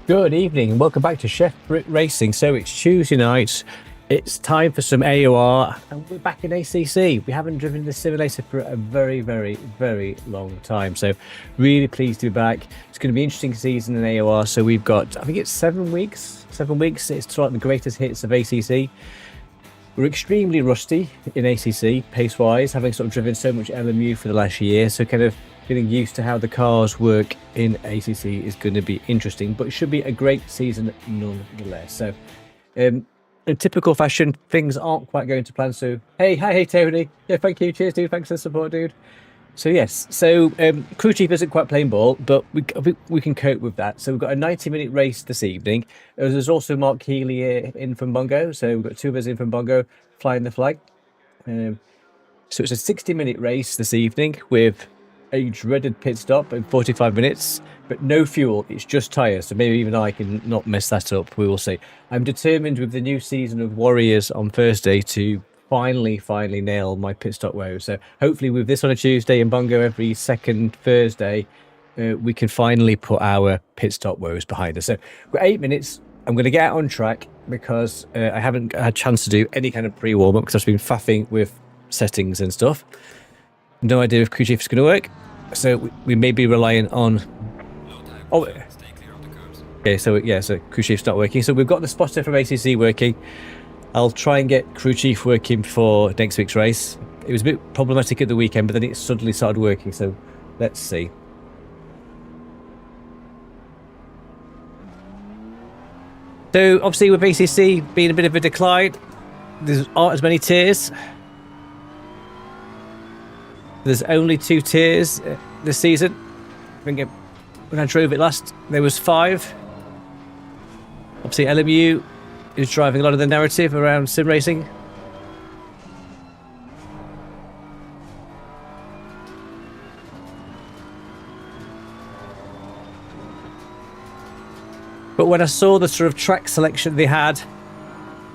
Good evening and welcome back to Chef Brick Racing. So it's Tuesday night, it's time for some AOR and we're back in ACC. We haven't driven the simulator for a very long time, so really pleased to be back. It's going to be an interesting season in AOR. So we've got, I think it's 7 weeks. It's like the greatest hits of ACC. We're extremely rusty in ACC pace wise, having sort of driven so much LMU for the last year, so kind of getting used to how the cars work in ACC is going to be interesting, but it should be a great season nonetheless. So in typical fashion, things aren't quite going to plan. So hey Tony, yeah, thank you, cheers dude, thanks for the support dude. So yes, so crew chief isn't quite playing ball, but we can cope with that. So we've got a 90-minute race this evening. There's also Mark Healy in from Bongo, so we've got 2 of us in from Bongo flying the flag. So it's a 60-minute race this evening with a dreaded pit stop in 45 minutes, but no fuel, it's just tyres, so maybe even I can not mess that up, we will see. I'm determined with the new season of Warriors on Thursday to finally nail my pit stop woes. So hopefully with this on a Tuesday and Bongo every second Thursday, we can finally put our pit stop woes behind us. So we've got 8 minutes. I'm going to get out on track because I haven't had a chance to do any kind of pre-warm-up because I've been faffing with settings and stuff. No idea if crew chief is going to work, so we may be relying on... Oh, okay, so crew chief's not working. So we've got the spotter from ACC working. I'll try and get crew chief working for next week's race. It was a bit problematic at the weekend, but then it suddenly started working, so let's see. So obviously with ACC being a bit of a decline, there aren't as many tiers. There's only 2 tiers this season. I think when I drove it last, there was 5. Obviously LMU is driving a lot of the narrative around sim racing. But when I saw the sort of track selection they had,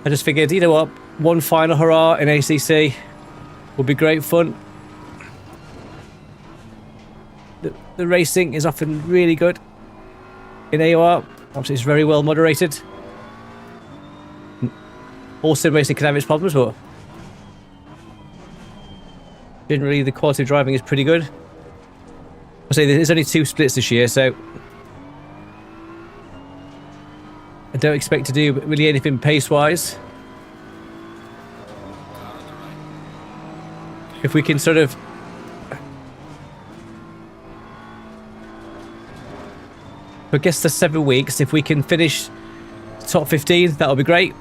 I just figured, you know what, one final hurrah in ACC would be great fun. The racing is often really good in AOR. Obviously, it's very well moderated. All sim racing can have its problems, but generally the quality of driving is pretty good. I say there's only 2 splits this year, so I don't expect to do really anything pace-wise. If we can sort of I guess the 7 weeks, if we can finish top 15, that'll be great.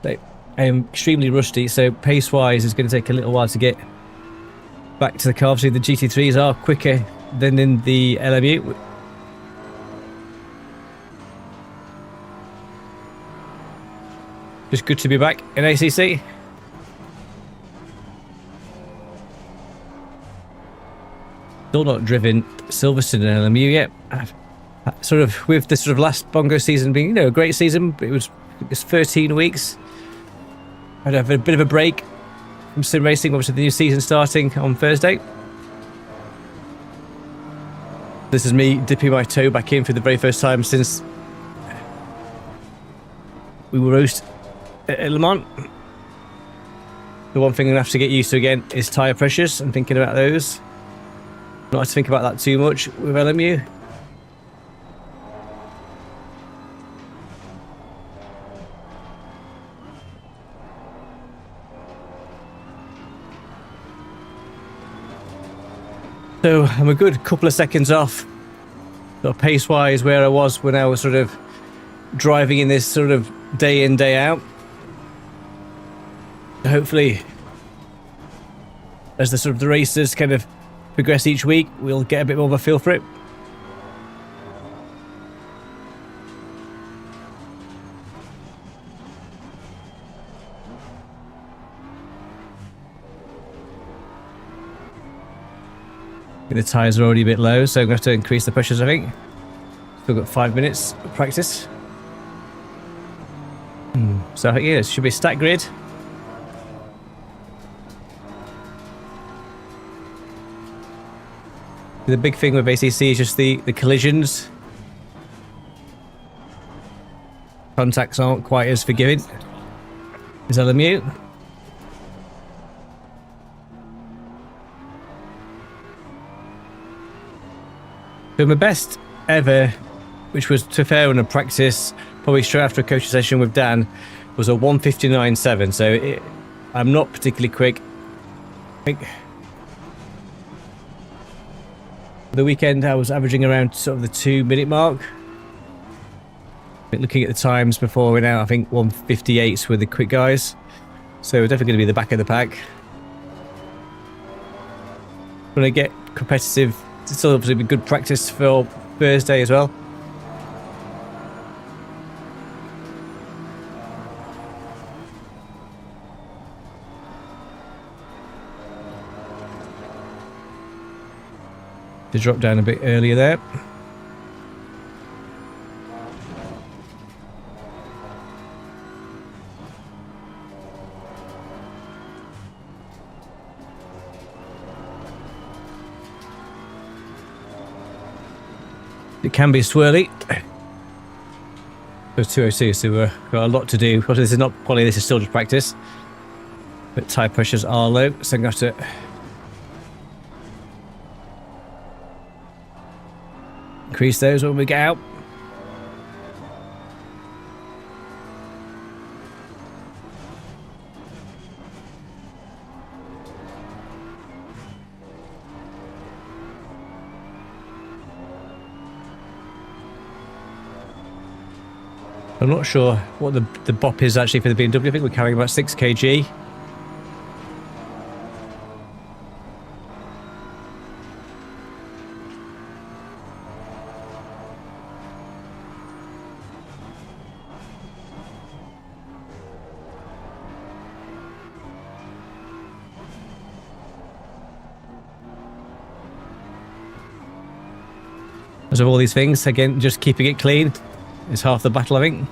I am extremely rusty, so pace-wise it's going to take a little while to get back to the car. Obviously the GT3s are quicker than in the LMU. Just good to be back in ACC. Still not driven Silverstone and LMU yet. Sort of with the sort of last Bongo season being, you know, a great season. It was 13 weeks. I'd have a bit of a break from sim racing, obviously the new season starting on Thursday. This is me dipping my toe back in for the very first time since we were roast at Le Mans. The one thing I'm going to have to get used to again is tyre pressures. I'm thinking about those. Not to think about that too much with LMU. So I'm a good couple of seconds off, sort of pace-wise, where I was when I was sort of driving in this sort of day in, day out. Hopefully, as the sort of the races kind of progress each week, we'll get a bit more of a feel for it. The tyres are already a bit low, so I'm going to have to increase the pressures, I think. Still got 5 minutes of practice. So yeah, it should be a stack grid. The big thing with ACC is just the collisions. Contacts aren't quite as forgiving. Is that a mute? So my best ever, which was to fair in a practice, probably straight after a coaching session with Dan, was a 1:59.7. So I'm not particularly quick. I think the weekend I was averaging around sort of the 2-minute mark. Looking at the times before we're out, I think 1:58s were the quick guys. So we're definitely going to be the back of the pack. When I get competitive, it's obviously be good practice for Thursday as well. To drop down a bit earlier there. It can be swirly. There's 202, so we've got a lot to do. Obviously, this is not quality, this is still just practice. But tyre pressures are low, so I'm going to have to increase those when we get out. I'm not sure what the bop is actually for the BMW. I think we're carrying about 6 kg. As of all these things, again, just keeping it clean is half the battle, I think.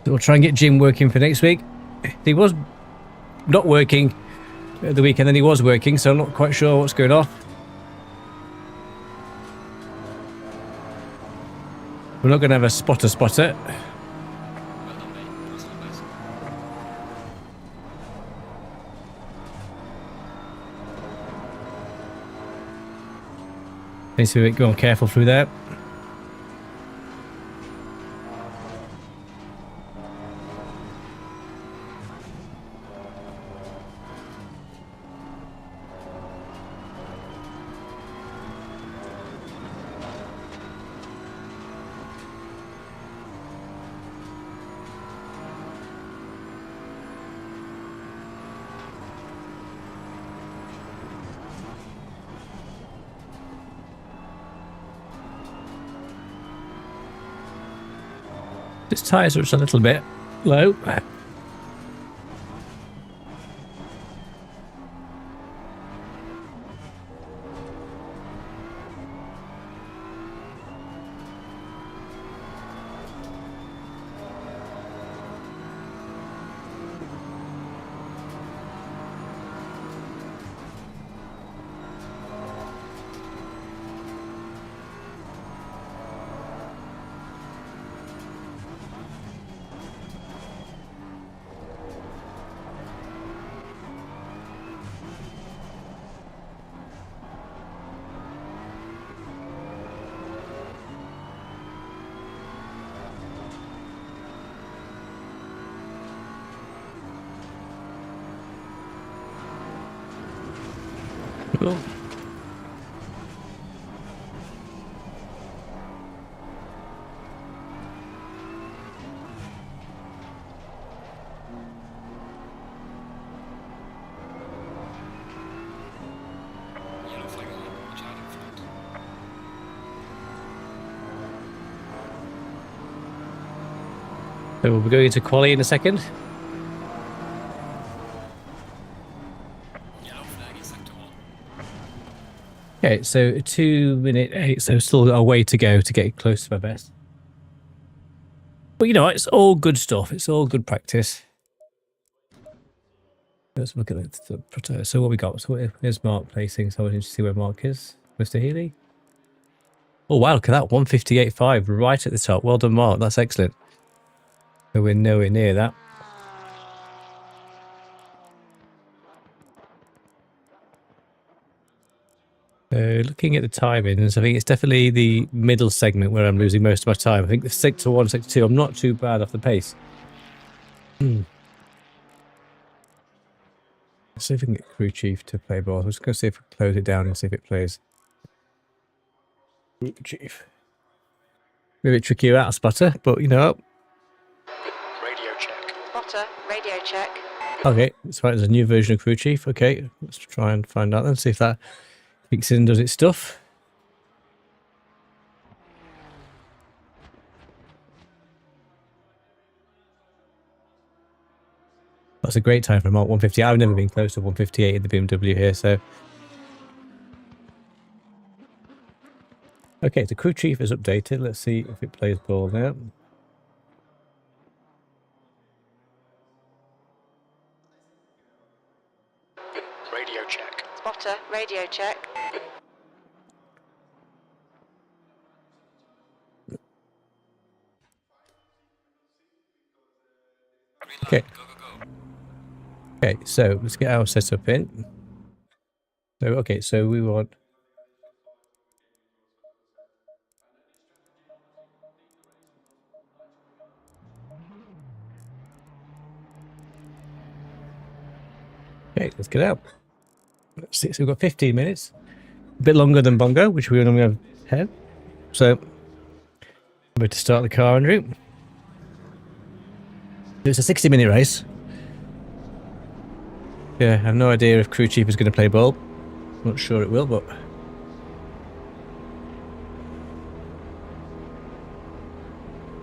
So we'll try and get Jim working for next week. He was not working at the weekend, then he was working, so I'm not quite sure what's going on. We're not going to have a spotter. Needs to be going careful through there. His tyres are just a little bit low. Cool. So we'll be going into quali in a second. Okay, so 2:08, so still a way to go to get close to my best. But you know, it's all good stuff. It's all good practice. Let's look at the so what we got. So here's Mark placing. So I want to see where Mark is. Mr. Healy. Oh wow, look at that. 158.5 right at the top. Well done, Mark. That's excellent. So we're nowhere near that. Looking at the timings, I think it's definitely the middle segment where I'm losing most of my time. I think the sector 1, sector 2, I'm not too bad off the pace. Let's see if we can get crew chief to play ball. I'm just going to see if we can close it down and see if it plays. Crew chief. A bit trickier out of spotter, but you know. Radio check. Spotter, radio check. Okay, that's right. There's a new version of crew chief. Okay, let's try and find out then. See if that kicks in and does its stuff. That's a great time for Mark 150. I've never been close to 158 in the BMW here, so. Okay, the crew chief is updated. Let's see if it plays ball now. Radio check. Spotter, radio check. Okay. Okay, so let's get our setup in. So, okay, so we want... Okay, let's get out. Let's see, so we've got 15 minutes. A bit longer than Bongo, which we normally have 10. So, I'm going to start the car en route. It's a 60-minute race. Yeah, I have no idea if crew chief is going to play ball. Not sure it will, but...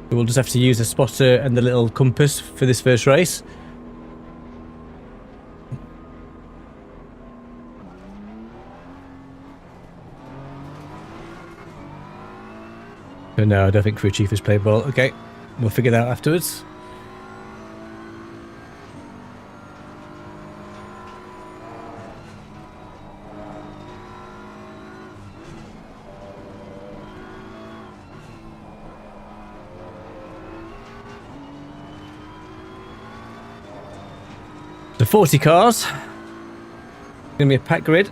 we'll just have to use the spotter and the little compass for this first race. But no, I don't think crew chief has played ball. Okay, we'll figure that out afterwards. So 40 cars. Gonna be a packed grid.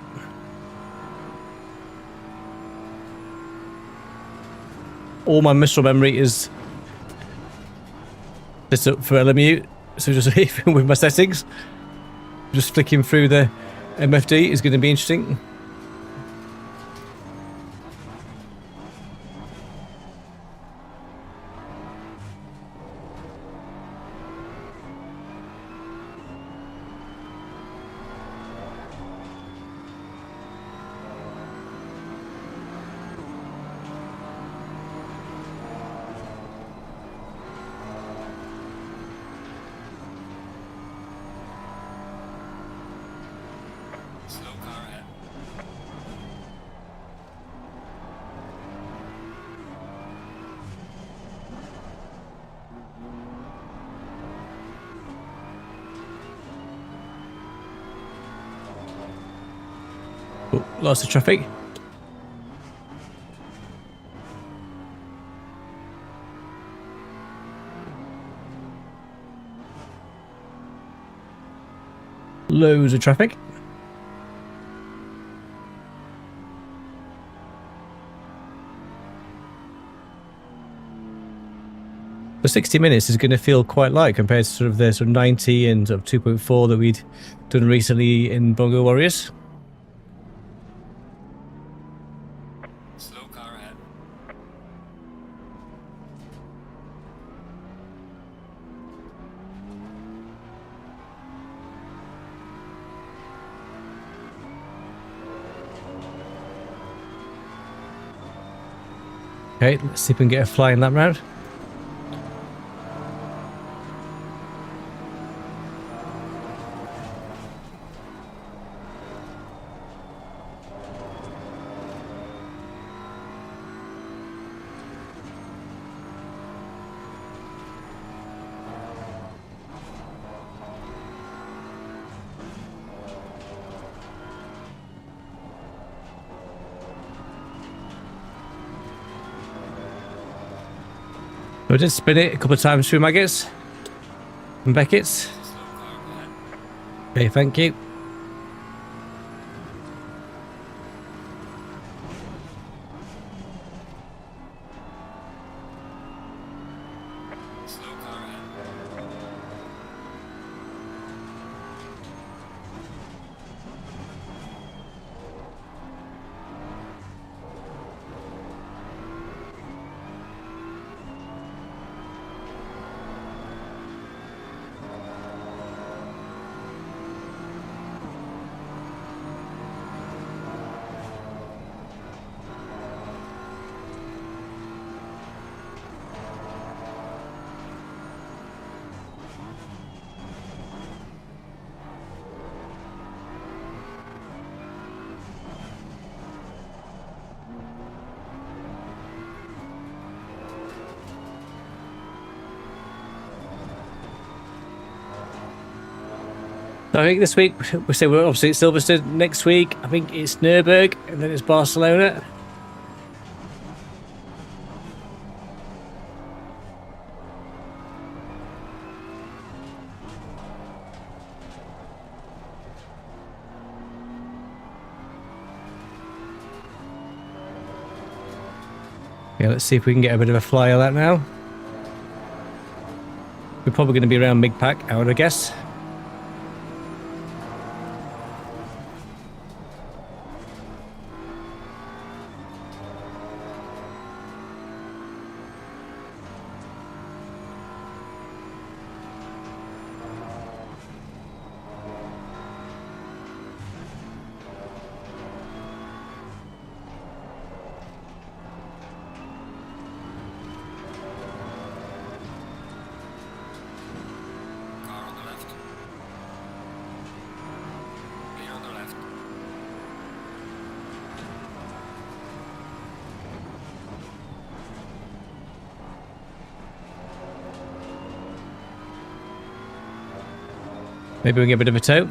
All my muscle memory is set up for LMU, so just even with my settings, just flicking through the MFD is going to be interesting. Oh, lots of traffic. Loads of traffic. The 60 minutes is going to feel quite light compared to sort of the 90 and 2.4 that we'd done recently in Bongo Warriors. Slow car ahead. Okay, let's see if we can get a fly in that round. I did spin it a couple of times through Maggots and Beckett's. Okay, thank you. I think this week we say we're obviously at Silverstone. Next week I think it's Nürburgring and then it's Barcelona. Yeah, let's see if we can get a bit of a fly on that now. We're probably going to be around mid-pack, I would guess. Maybe we can get a bit of a tow.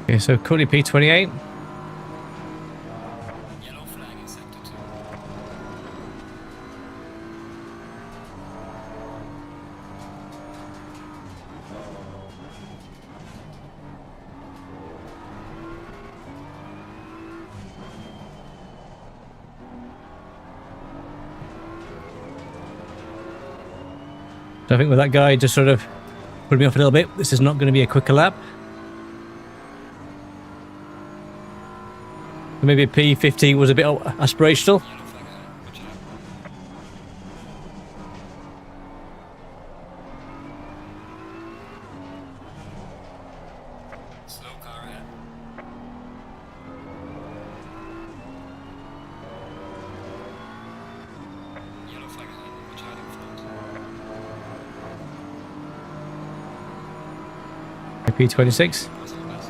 Okay, so currently P28. Yellow flag in sector 2. So I think with that guy just sort of put me off a little bit. This is not going to be a quicker lap. Maybe P15 was a bit aspirational. Yellow flag ahead. Watch out. Slow car ahead. Yellow flag ahead. Watch out in front. P26. Pass on pass.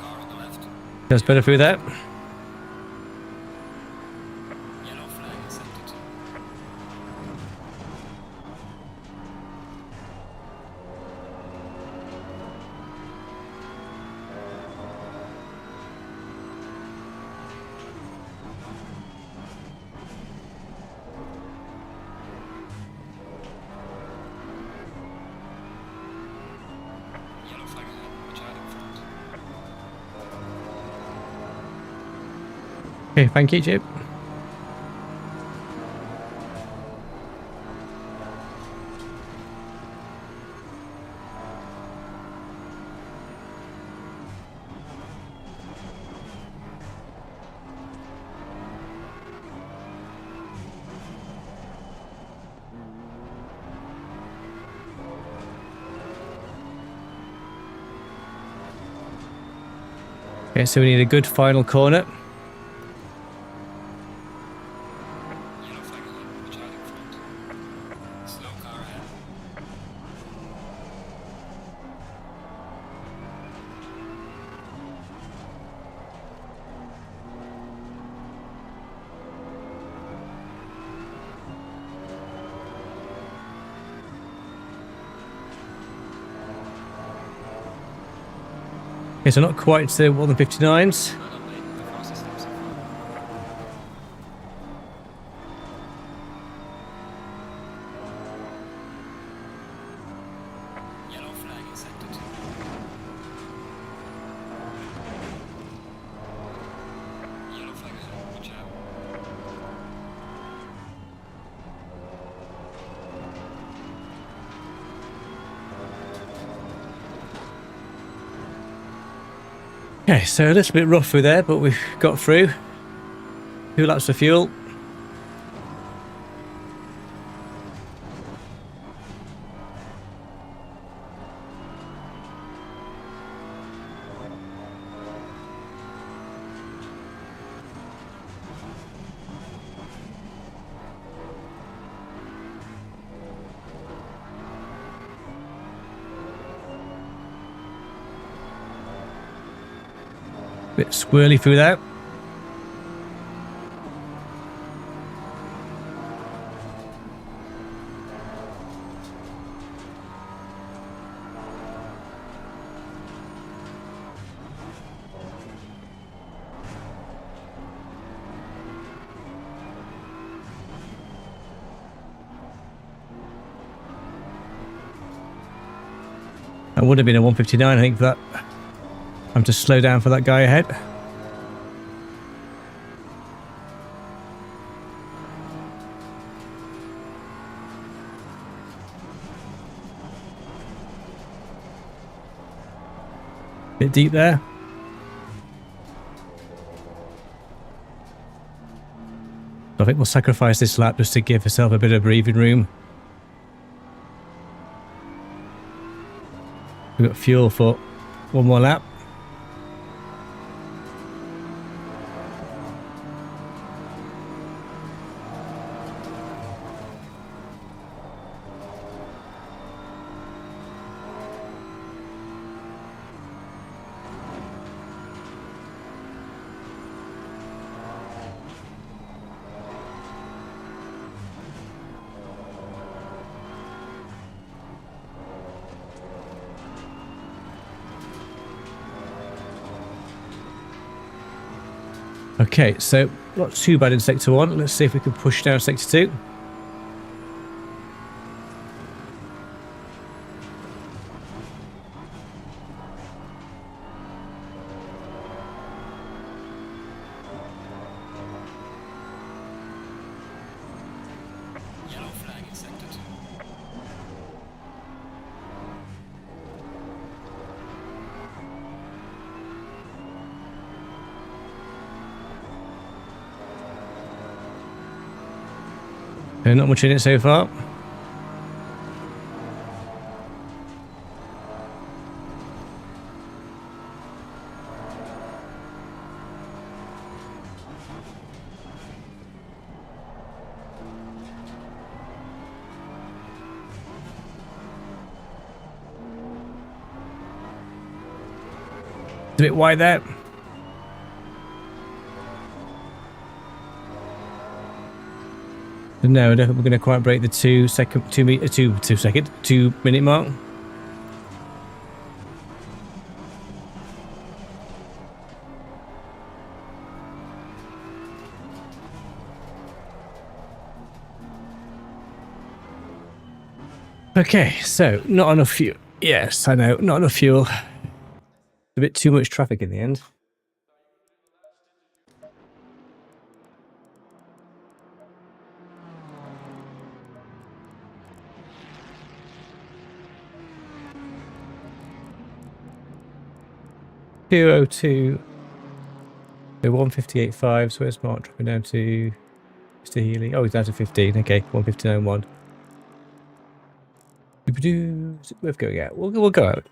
Car on the left. That's better through that. Yellow flag in sector 2. Yellow flag ahead. Watch out in front. Okay, thank you, Chip. Okay, so we need a good final corner. Yellow flag ahead. Watch out in front. Slow car ahead. Okay, so not quite to 159s. Well done, mate. The fastest lap so far. Yellow flag in sector 2. Yellow flag ahead. Watch out. Okay, so a little bit rough through there, but we've got through. 2 laps of fuel. Bit squirrely through that. That would have been a 159, I think, for that. I'm to slow down for that guy ahead. Bit deep there. I think we'll sacrifice this lap just to give ourselves a bit of breathing room. We've got fuel for one more lap. Okay, so not too bad in sector 1. Let's see if we can push down sector 2. Yellow flag in sector 2. Not much in it so far. It's a bit wide there. No, I don't think we're going to quite break the 2 minute mark. Okay, so not enough fuel. Yes, I know, not enough fuel. A bit too much traffic in the end. .202, so 158.5, so where's Mark dropping down to Mr. Healy? Oh, he's down to 15, okay, 159.1. Is it worth going out? We'll go out.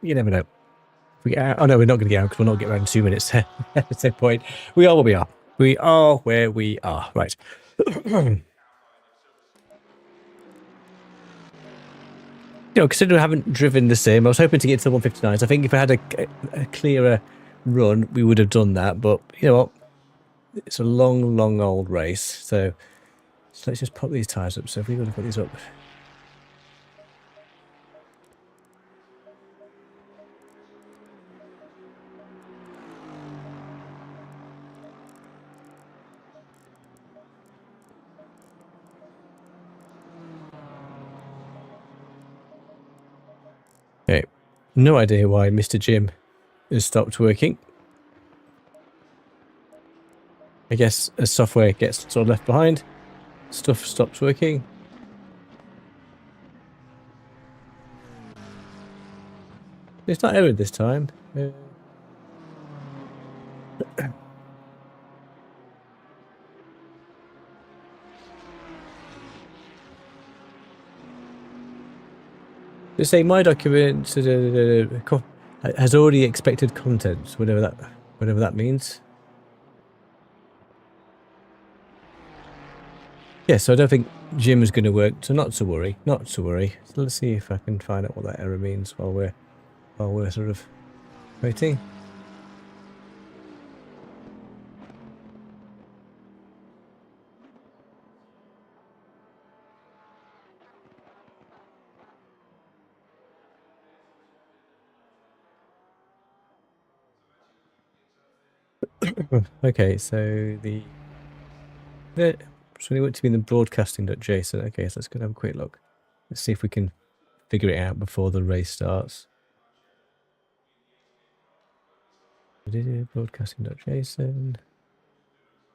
You never know. We get out. Oh no, we're not going to get out because we'll not get around in 2 minutes. That's the point. We are where we are. We are where we are. Right. Considering I haven't driven the sim, I was hoping to get to the 159s. I think if I had a clearer run, we would have done that. But you know what? It's a long, long old race. So let's just pop these tyres up. So if we go to put these up. Okay. No idea why Mr. Jim has stopped working. I guess as software gets sort of left behind, stuff stops working. It's not errored this time. They say my document has already expected content, whatever that means. Yeah, so I don't think Jim is going to work, so not to worry, not to worry. So let's see if I can find out what that error means while we're sort of waiting. Okay, so so we want to be in the broadcasting.json. Okay, so let's go and have a quick look. Let's see if we can figure it out before the race starts. Broadcasting.json.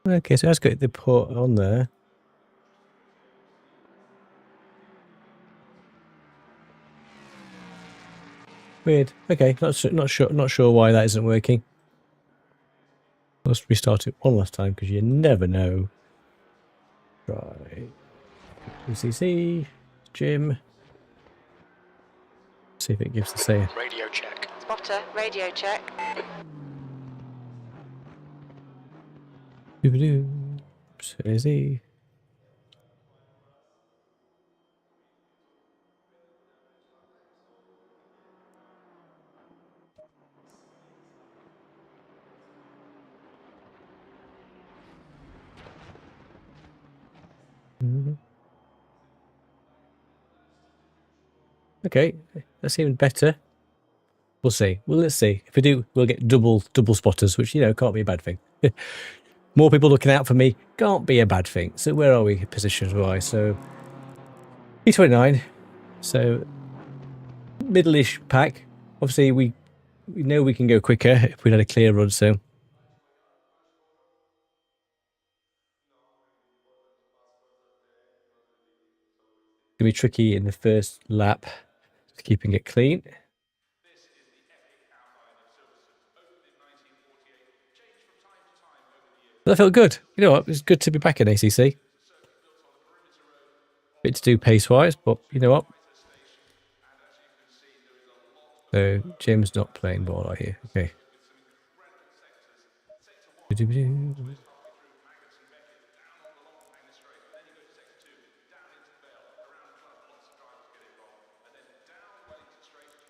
Okay, so let's get the port on there. Weird. Okay, not sure why that isn't working. Let's restart it one last time because you never know. Right. ACC, Jim. See if it gives the same. Radio check. Spotter, radio check. Oops, is he? Okay, that's even better. We'll see. Well, let's see. If we do, we'll get double spotters, which, can't be a bad thing. More people looking out for me can't be a bad thing. So where are we positions-wise? So P29. So middle-ish pack. Obviously, we know we can go quicker if we had a clear run, so. It's going to be tricky in the first lap, keeping it clean. That felt good. You know what? It's good to be back in ACC. Bit to do pace-wise, but you know what? So Jim's not playing ball out here. Okay.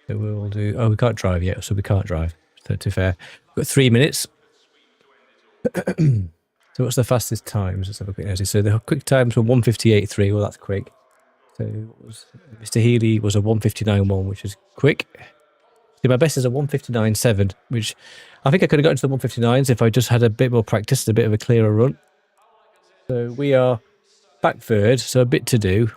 So we'll do. Oh, we can't drive yet, so we can't drive. So to fair, we've got 3 minutes. So what's the fastest times? Let's have a quick notice. So the quick times were 1:58.3. Well, that's quick. So Mr. Healy was a 1:59.1, which is quick. See, my best is a 1:59.7, which I think I could have gotten to the 1:59s if I just had a bit more practice, a bit of a clearer run. So we are back third, so a bit to do.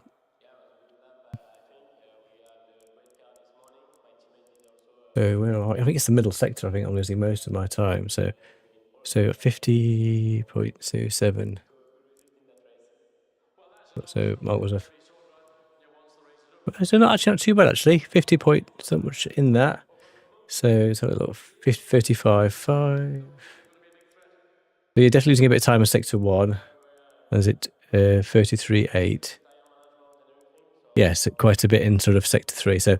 So where are I think it's the middle sector. I think I'm losing most of my time. So 50.27. So Mark was so not too bad actually. 50 point so much in that. So it's a little 35.5. So you're definitely losing a bit of time in sector 1. Is it 33.8? Yes, quite a bit in sort of sector 3. So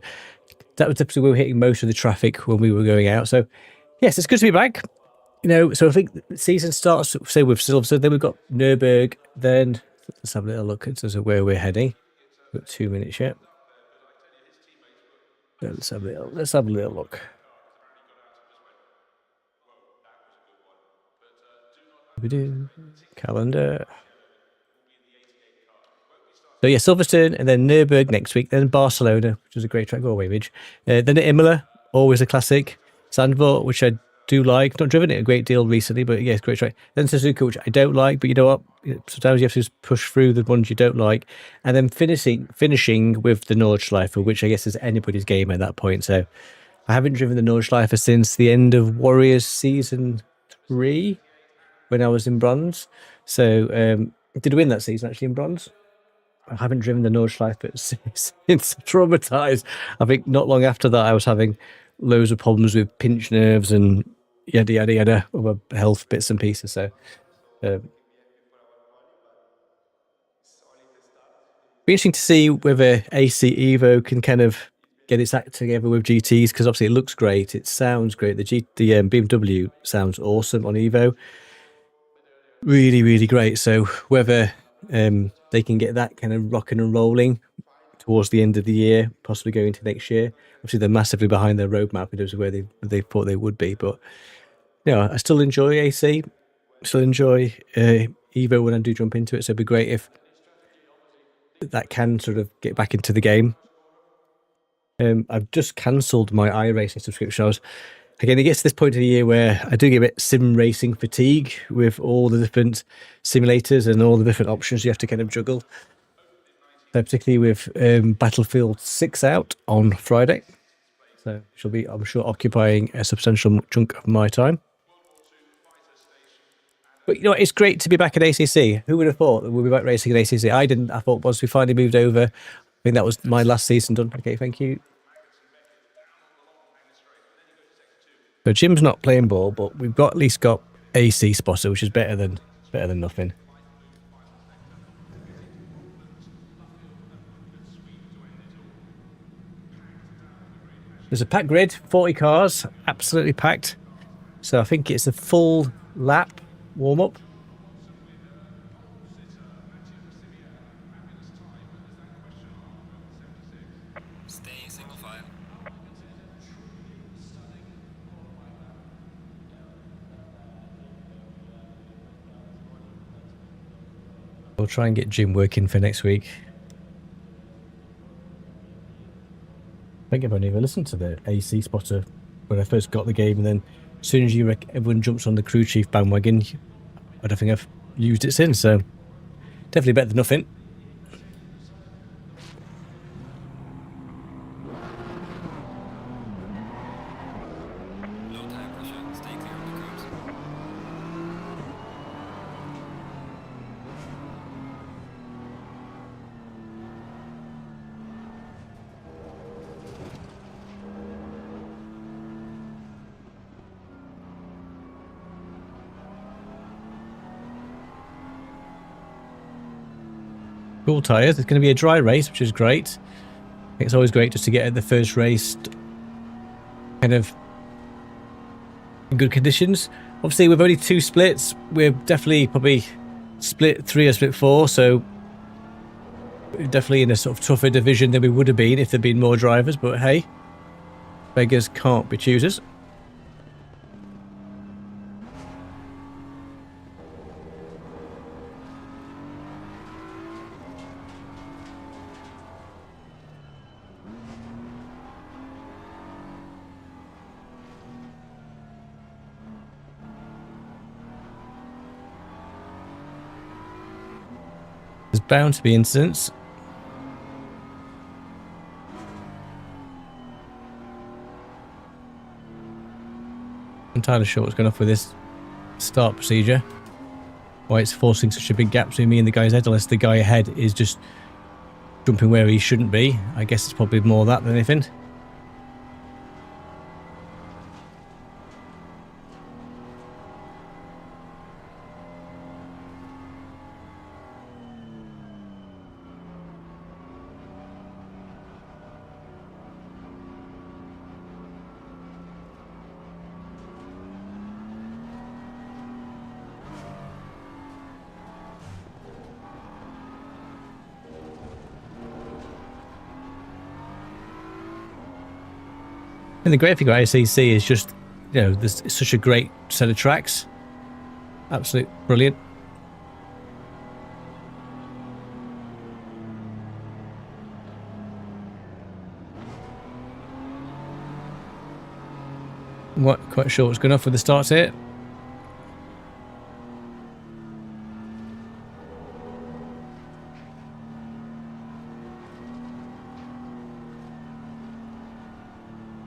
that was typically where we were hitting most of the traffic when we were going out. So yes, it's good to be back. You know, so I think the season starts, say, with Silverstone, then we've got Nürburgring, then let's have a little look in terms of where we're heading. We've got 2 minutes yet. Let's have a little look. We do calendar. So yeah, Silverstone, and then Nürburgring next week, then Barcelona, which is a great track. Go away, Midge. Then at Imola, always a classic. Zandvoort, which I do like. Not driven it a great deal recently, but yeah, it's a great track. Then Suzuka, which I don't like, but you know what? Sometimes you have to just push through the ones you don't like. And then finishing with the Nordschleife, which I guess is anybody's game at that point. So I haven't driven the Nordschleife since the end of Warriors Season 3 when I was in bronze. So did win that season actually in bronze. I haven't driven the Nordschleife but since traumatized. I think not long after that I was having loads of problems with pinch nerves and yada yada yada, other health bits and pieces. So be interesting to see whether AC Evo can kind of get its act together with GTs, because obviously it looks great, it sounds great. The BMW sounds awesome on Evo, really great. So whether they can get that kind of rocking and rolling towards the end of the year, possibly going into next year. Obviously, they're massively behind their roadmap in terms of where they thought they would be. But you know, I still enjoy AC, still enjoy Evo when I do jump into it. So it'd be great if that can sort of get back into the game. I've just cancelled my iRacing subscription. Again, it gets to this point of the year where I do get a bit sim racing fatigue with all the different simulators and all the different options you have to kind of juggle. So particularly with Battlefield 6 out on Friday. So she'll be, I'm sure, occupying a substantial chunk of my time. But you know, it's great to be back at ACC. Who would have thought that we'd be back racing at ACC? I didn't. I thought once we finally moved over, I think that was my last season done. Okay, thank you. So Jim's not playing ball, but we've got at least got AC spotter, which is better than nothing. There's a packed grid, 40 cars, absolutely packed. So I think it's a full lap warm-up. Stay single file. We'll try and get Jim working for next week. I think I've only ever listened to the AC spotter when I first got the game, and then as soon as everyone jumps on the crew chief bandwagon, I don't think I've used it since. So definitely better than nothing. Low tire pressure. Stay clear of the curbs. Cool tyres. It's going to be a dry race, which is great. It's always great just to get at the first race kind of in good conditions. Obviously, with only 2 splits, we're definitely probably split 3 or split 4, so we're definitely in a sort of tougher division than we would have been if there'd been more drivers. But hey, beggars can't be choosers. There's bound to be incidents. I'm entirely sure what's going off with this start procedure. Why it's forcing such a big gap between me and the guys ahead, unless the guy ahead is just jumping where he shouldn't be. I guess it's probably more that than anything. And the great thing about ACC is just, you know, there's such a great set of tracks. Absolute brilliant. What? Quite sure what's good enough for the starts here.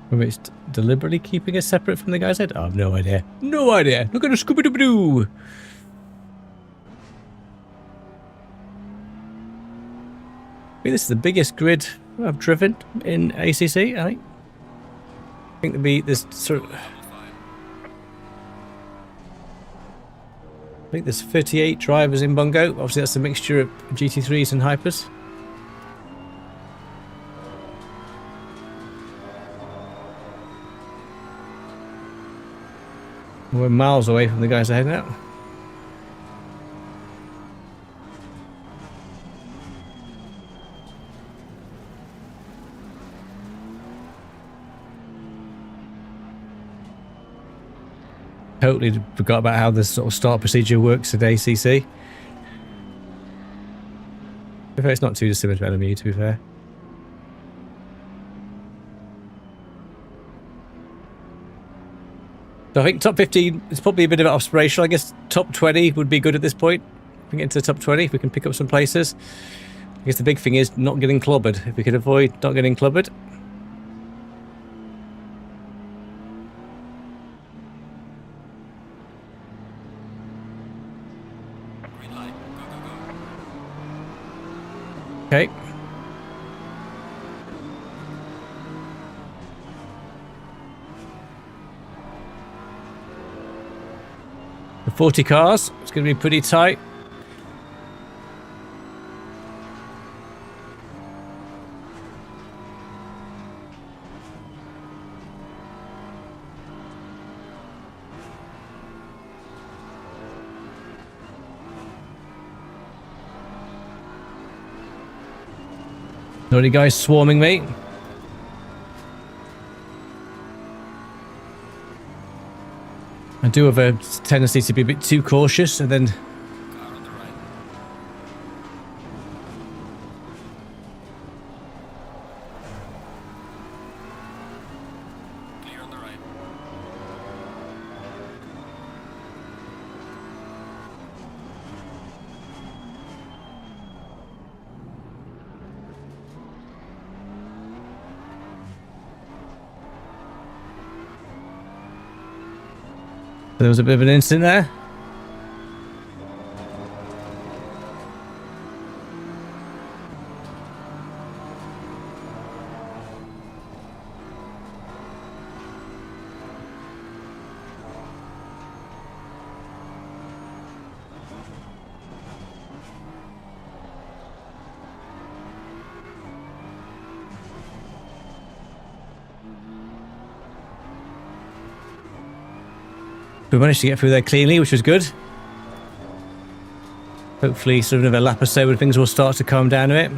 Whether it's deliberately keeping us separate from the guys ahead, I have no idea. No idea. Look at the Scooby-Doo-Doo. I think this is the biggest grid I've driven in ACC. I think there'd be this sort of. I think there's 38 drivers in Bungo. Obviously, that's a mixture of GT3s and hypers. We're miles away from the guys ahead now. Totally forgot about how this sort of start procedure works at ACC. It's not too dissimilar to LMU, to be fair. So I think top 15 is probably a bit of an aspirational. I guess top 20 would be good at this point. If we get into the top 20, if we can pick up some places. I guess the big thing is not getting clobbered. If we could avoid not getting clobbered. Green light. Go, go, go. Okay. The 40 cars, it's going to be pretty tight. Already guys swarming me. I do have a tendency to be a bit too cautious and then Car on the right. Clear on the right. there was a bit of an incident there. We managed to get through there cleanly, which was good. Hopefully, sort of another lap or so, when things will start to calm down a bit.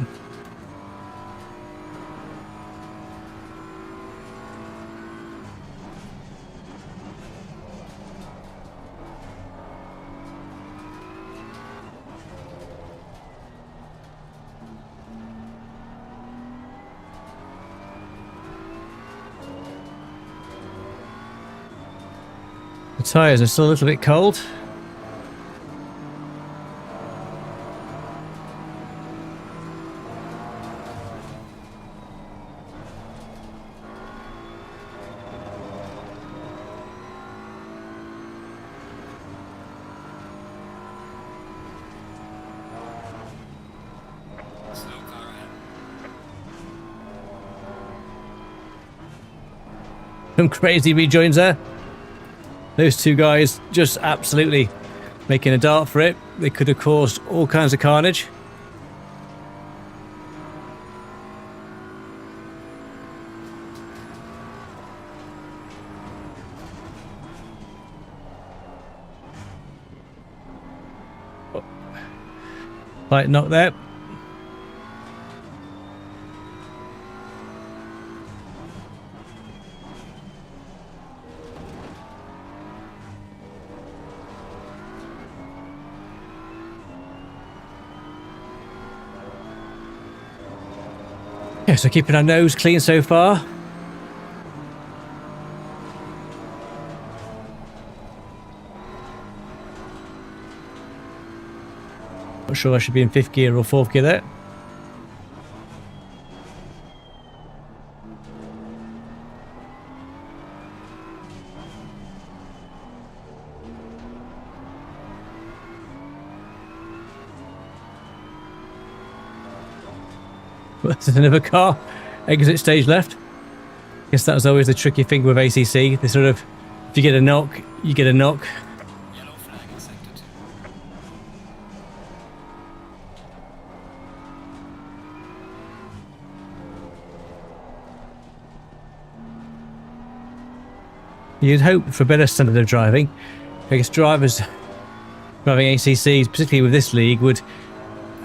The tyres are still a little bit cold. Slow car ahead. Some crazy rejoins there. Those two guys just absolutely making a dart for it. They could have caused all kinds of carnage. Oh. Light knock there. Yeah, so keeping our nose clean so far. Not sure I should be in 5th gear or 4th gear there. There's another car. Exit stage left. Guess that was always the tricky thing with ACC. They sort of, if you get a knock, you get a knock. Yellow flag in sector 2. You'd hope for better standard of driving. I guess drivers driving ACCs, particularly with this league, would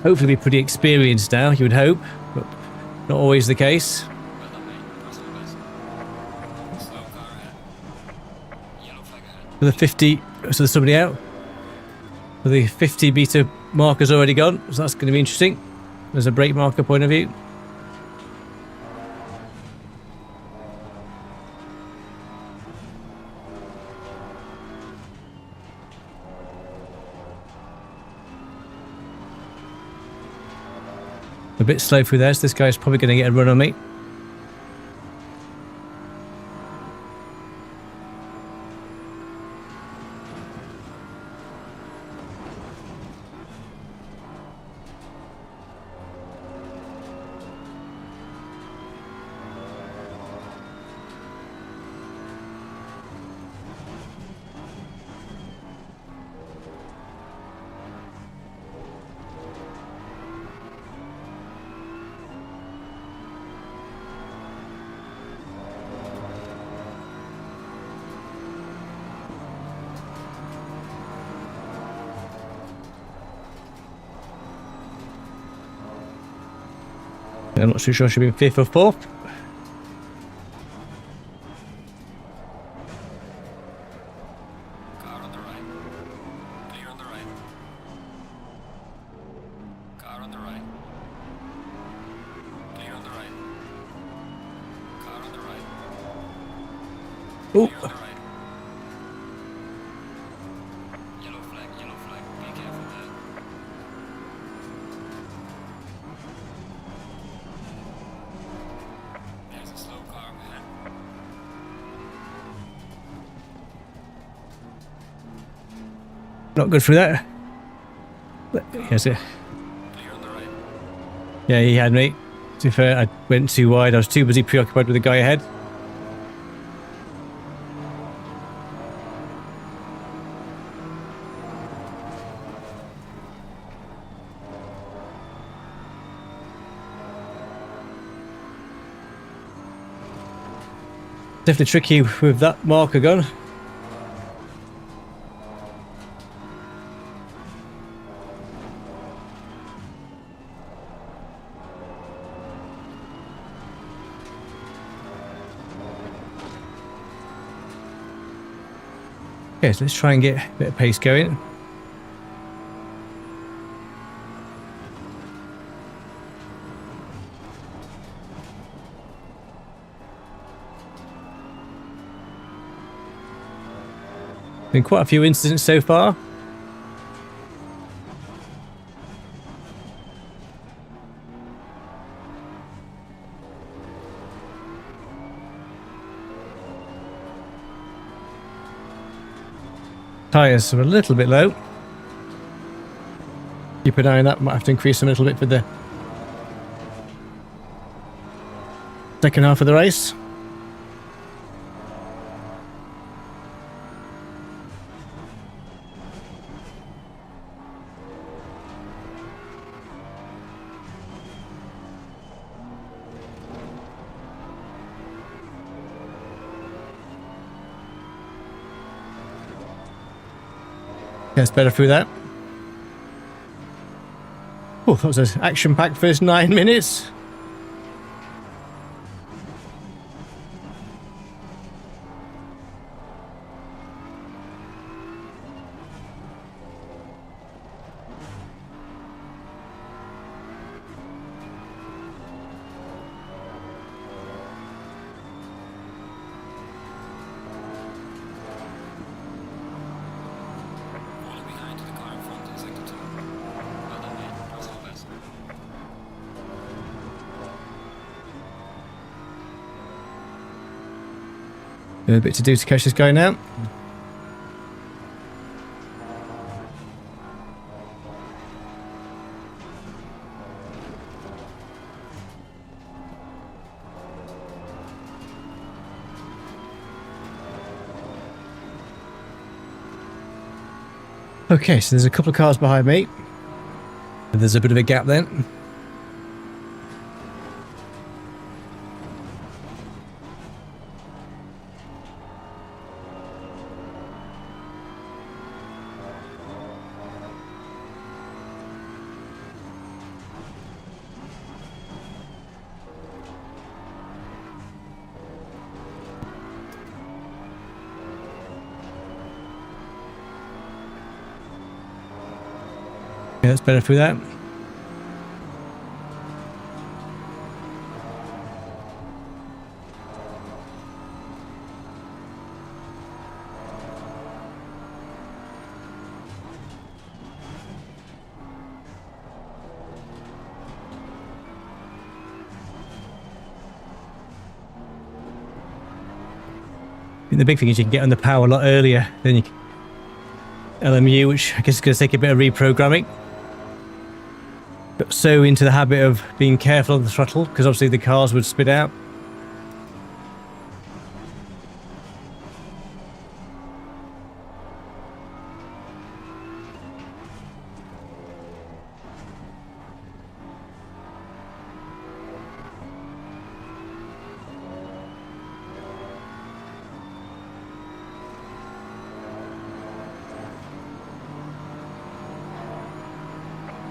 hopefully be pretty experienced now, you would hope, but not always the case. Well done, mate. Personal best. Slow car ahead. Yellow flag ahead. With the 50, so there's somebody out. With the 50 meter marker's already gone, so that's going to be interesting. There's a brake marker point of view. A bit slow through there, so this guy's probably going to get a run on me. I'm not too sure I should be in 5th or 4th. Car on the right. Clear on the right. Car on the right. Clear on the right. Car on the right. Oh, Clear on the right. Yellow flag, yellow flag. Be careful there. There's a slow car ahead. not good through that. Yes, it. Clear on the right. Yeah, he had me. To be fair, I went too wide. I was too busy preoccupied with the guy ahead. Definitely tricky with that marker gun. Okay, so let's try and get a bit of pace going. Been quite a few incidents so far. Tyres are a little bit low. Keep an eye on that. Might have to increase them a little bit for the second half of the race. Gets better through that. Oh, that was an action-packed first 9 minutes. A bit to do to catch this guy now. Okay, so there's a couple of cars behind me. And there's a bit of a gap then. Yeah, that's better through that. The big thing is you can get on the power a lot earlier than you LMU, which I guess is going to take a bit of reprogramming. Got so into the habit of being careful on the throttle because obviously the cars would spit out.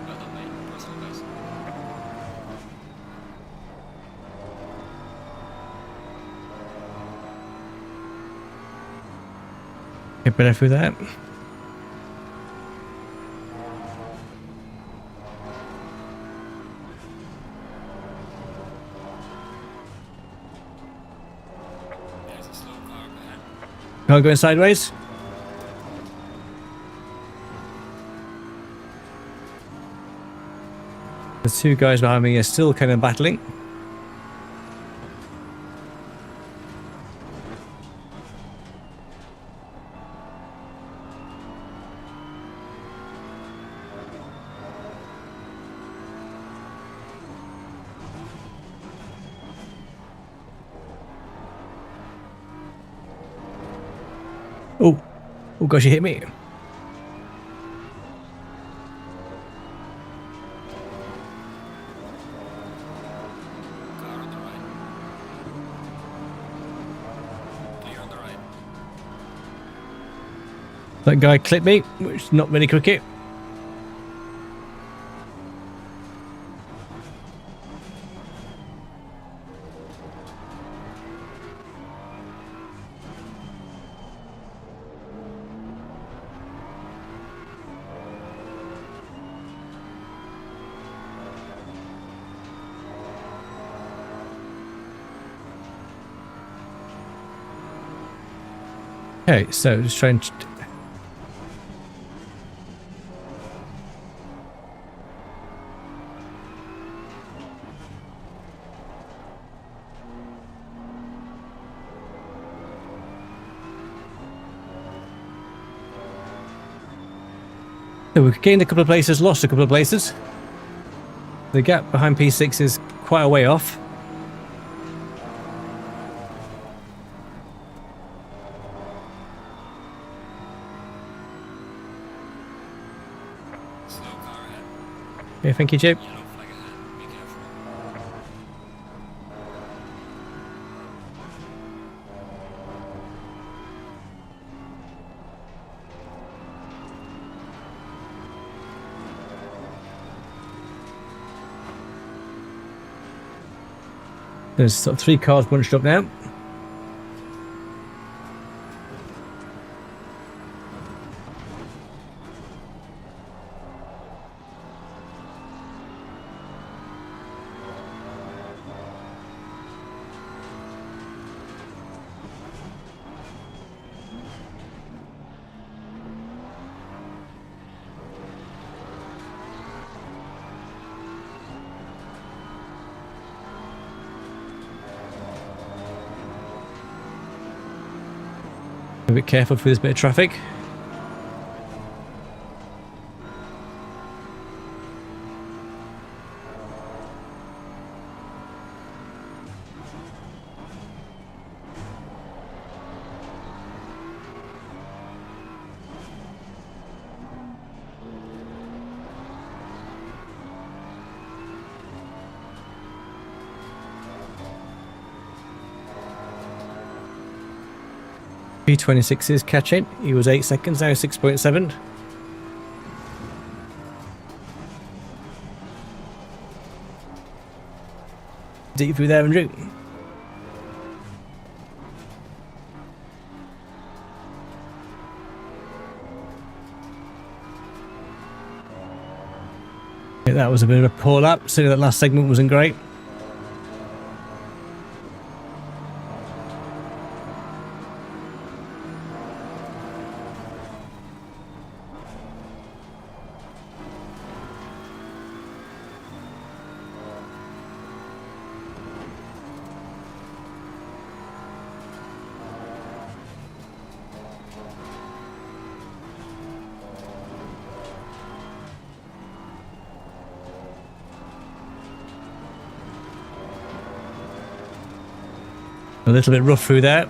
Well done, mate. Nice one, guys. Get better through that. There's a slow car up ahead. Can't go in sideways. The two guys behind me are still kind of battling. Oh, oh gosh, you hit me. Car on the right. Clear on the right. That guy clipped me, which is not really cricket. Okay, so just trying to... So we've gained a couple of places, lost a couple of places. The gap behind P6 is quite a way off. Slow car ahead. Yeah, thank you, Jake. Yellow flag ahead. Be careful. There's sort of 3 cars bunched up now. bit careful through this bit of traffic. P26 is catching. He was 8 seconds, now 6.7. Deep through there, Andrew. Yeah, that was a bit of a poor lap. Certainly that last segment wasn't great. A little bit rough through there.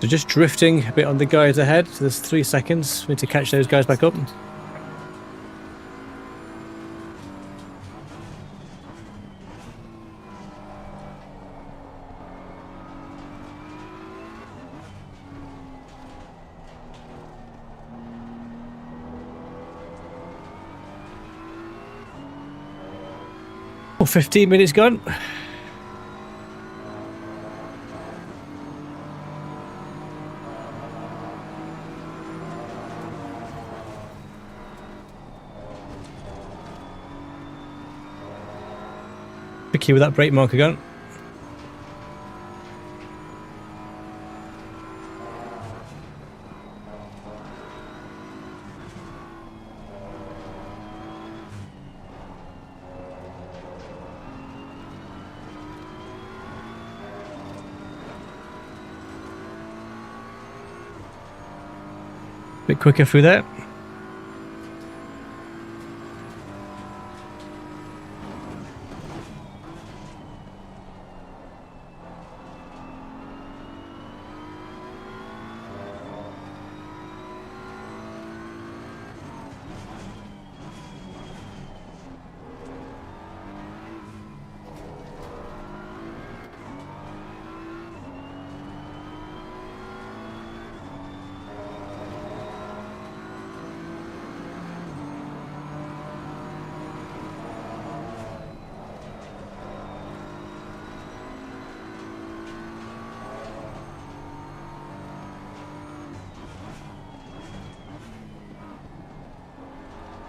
So just drifting a bit on the guys ahead. So there's 3 seconds. We need to catch those guys back up. Oh, 15 minutes gone. Tricky with that brake marker gun. Bit quicker through there.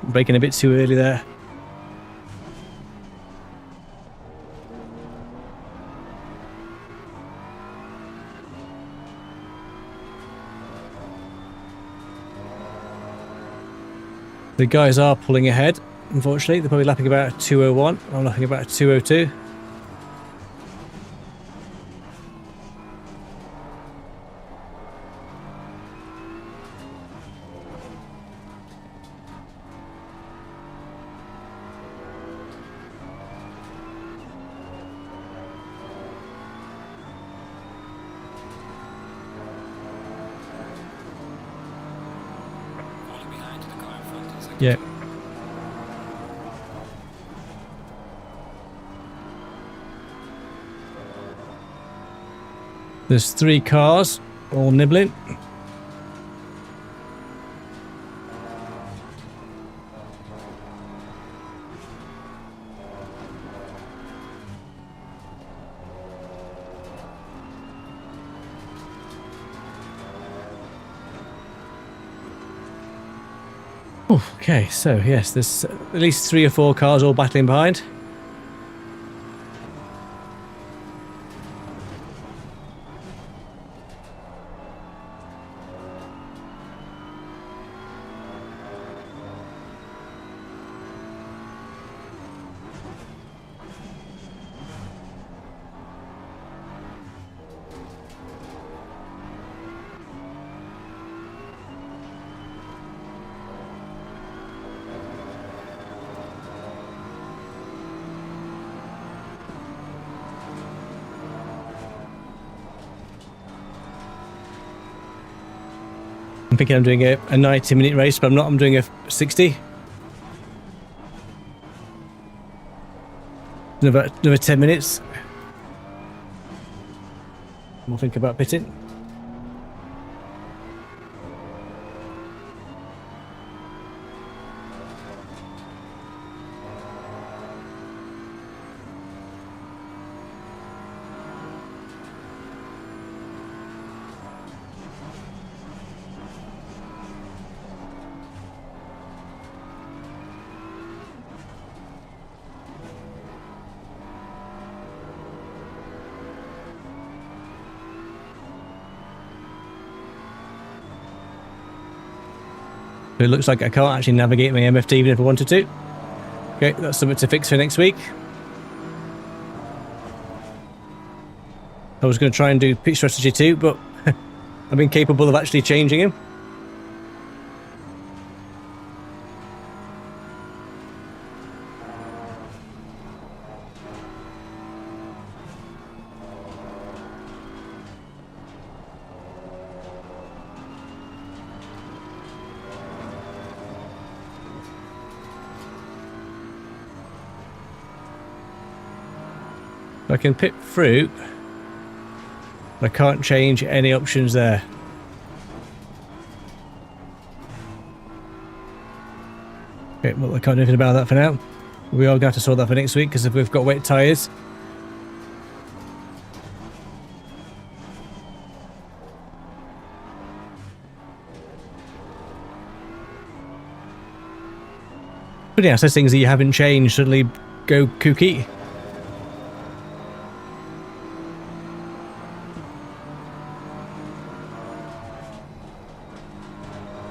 Braking a bit too early there. The guys are pulling ahead, unfortunately. They're probably lapping about 2:01. I'm lapping about 2:02. Yeah. There's 3 cars, all nibbling. Okay, so yes, there's at least 3 or 4 cars all battling behind. I'm thinking I'm doing a 90-minute race, but I'm not. I'm doing a 60. Another 10 minutes. We'll think about pitting. It looks like I can't actually navigate my MFD even if I wanted to. Okay, that's something to fix for next week. I was going to try and do pit strategy too, but I'm incapable of actually changing him. I can pit through, but I can't change any options there. Okay, well, I can't do anything about that for now. We are going to have to sort that for next week because if we've got wet tyres. But yeah, so things that you haven't changed suddenly go kooky.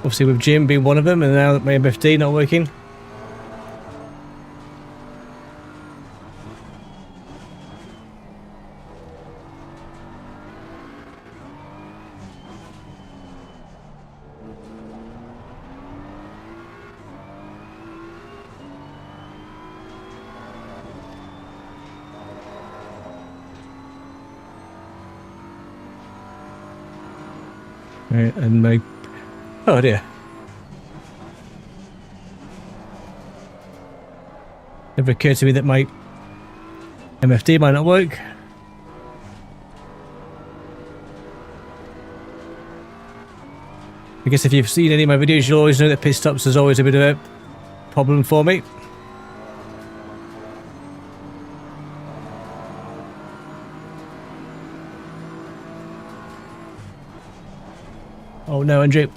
Obviously with Jim being one of them, and now that my MFD not working. Right, and my... Oh dear. Never occurred to me that my MFD might not work. I guess if you've seen any of my videos, you'll always know that pit stops is always a bit of a problem for me. Oh no, Andrew.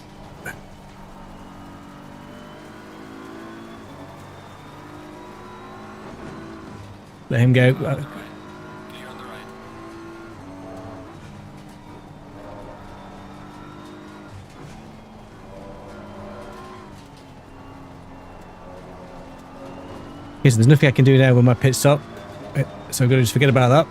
Let him go. Clear on the right. Yes, there's nothing I can do now with my pit stop, so I'm going to just forget about that.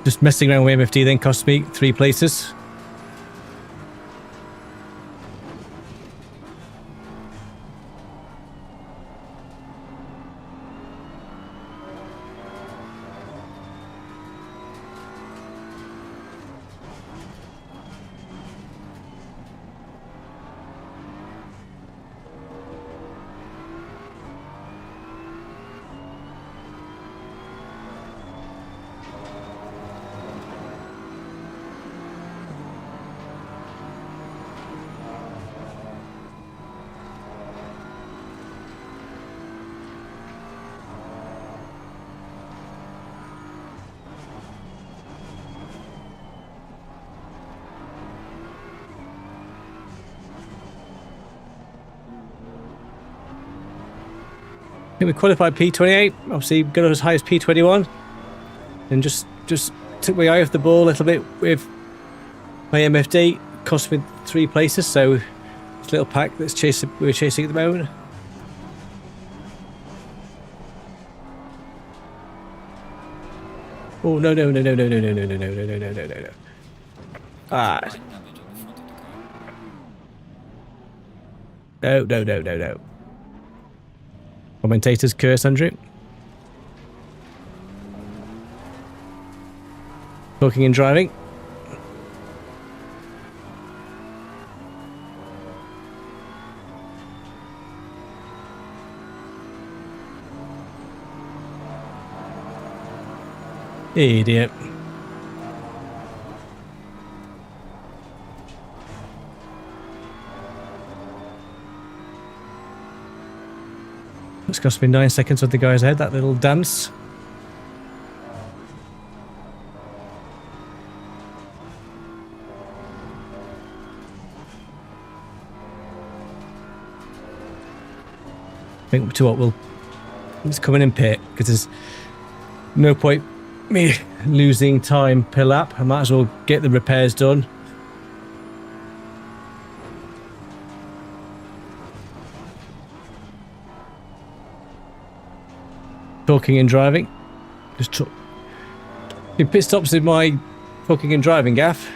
Just messing around with MFD then cost me 3 places. I think we qualified P28. Obviously, got as high as P21, and just took my eye off the ball a little bit with my MFD. Cost me 3 places, so this little pack we're chasing at the moment. Oh no! Ah! Light damage on the front of the car. No! Commentator's curse, Andrew. Talking and driving. Idiot. It's cost me 9 seconds with the guys ahead, that little dance. I think to what we'll just come in and pit, because there's no point me losing time per lap. I might as well get the repairs done. Talking and driving. Your pit stops in my talking and driving gaff.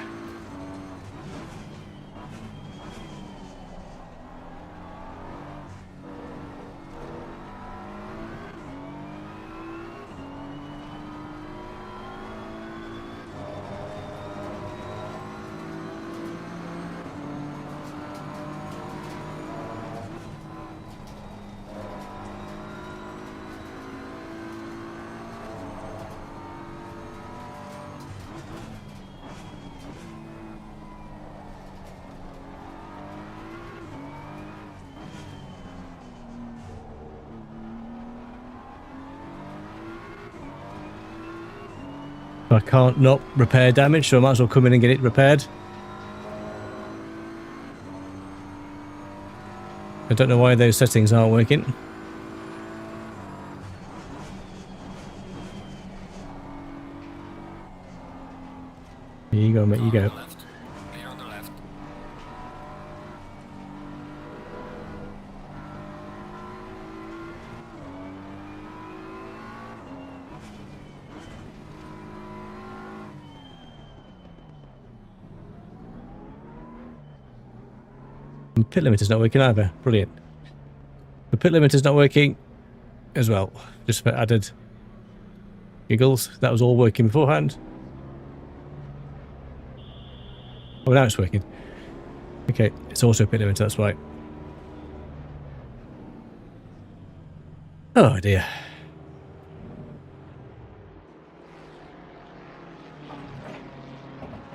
I can't not repair damage, so I might as well come in and get it repaired. I don't know why those settings aren't working. Here you go, mate, you go. Left. Clear on the left. The pit limiter's not working either. Brilliant. The pit limiter's not working as well. Just for added giggles. That was all working beforehand. Oh, now it's working. Okay, it's also a pit limiter, that's right. Oh dear.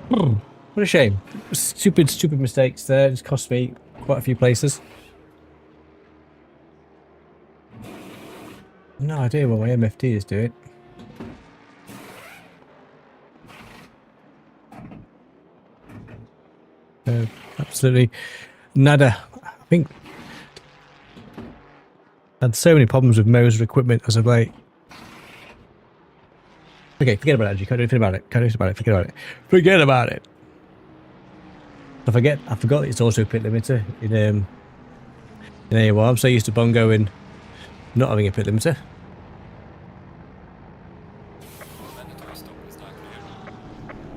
What a shame. Stupid mistakes there. Just cost me quite a few places. No idea what my MFD is doing. Absolutely nada. I think I had so many problems with Moser equipment as of late. Okay, forget about it, Angie. Can't do anything about it. Can't do anything about it. Forget about it. Forget about it. I forgot it's also a pit limiter in AOR. I'm so used to Bongo and not having a pit limiter. Mandatory stop is not clear.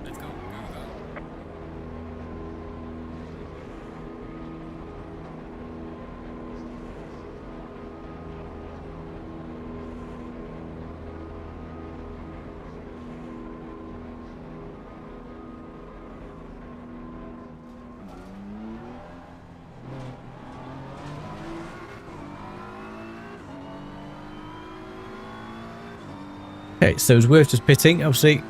Let's go. Go. Okay, so it's worth just pitting, obviously.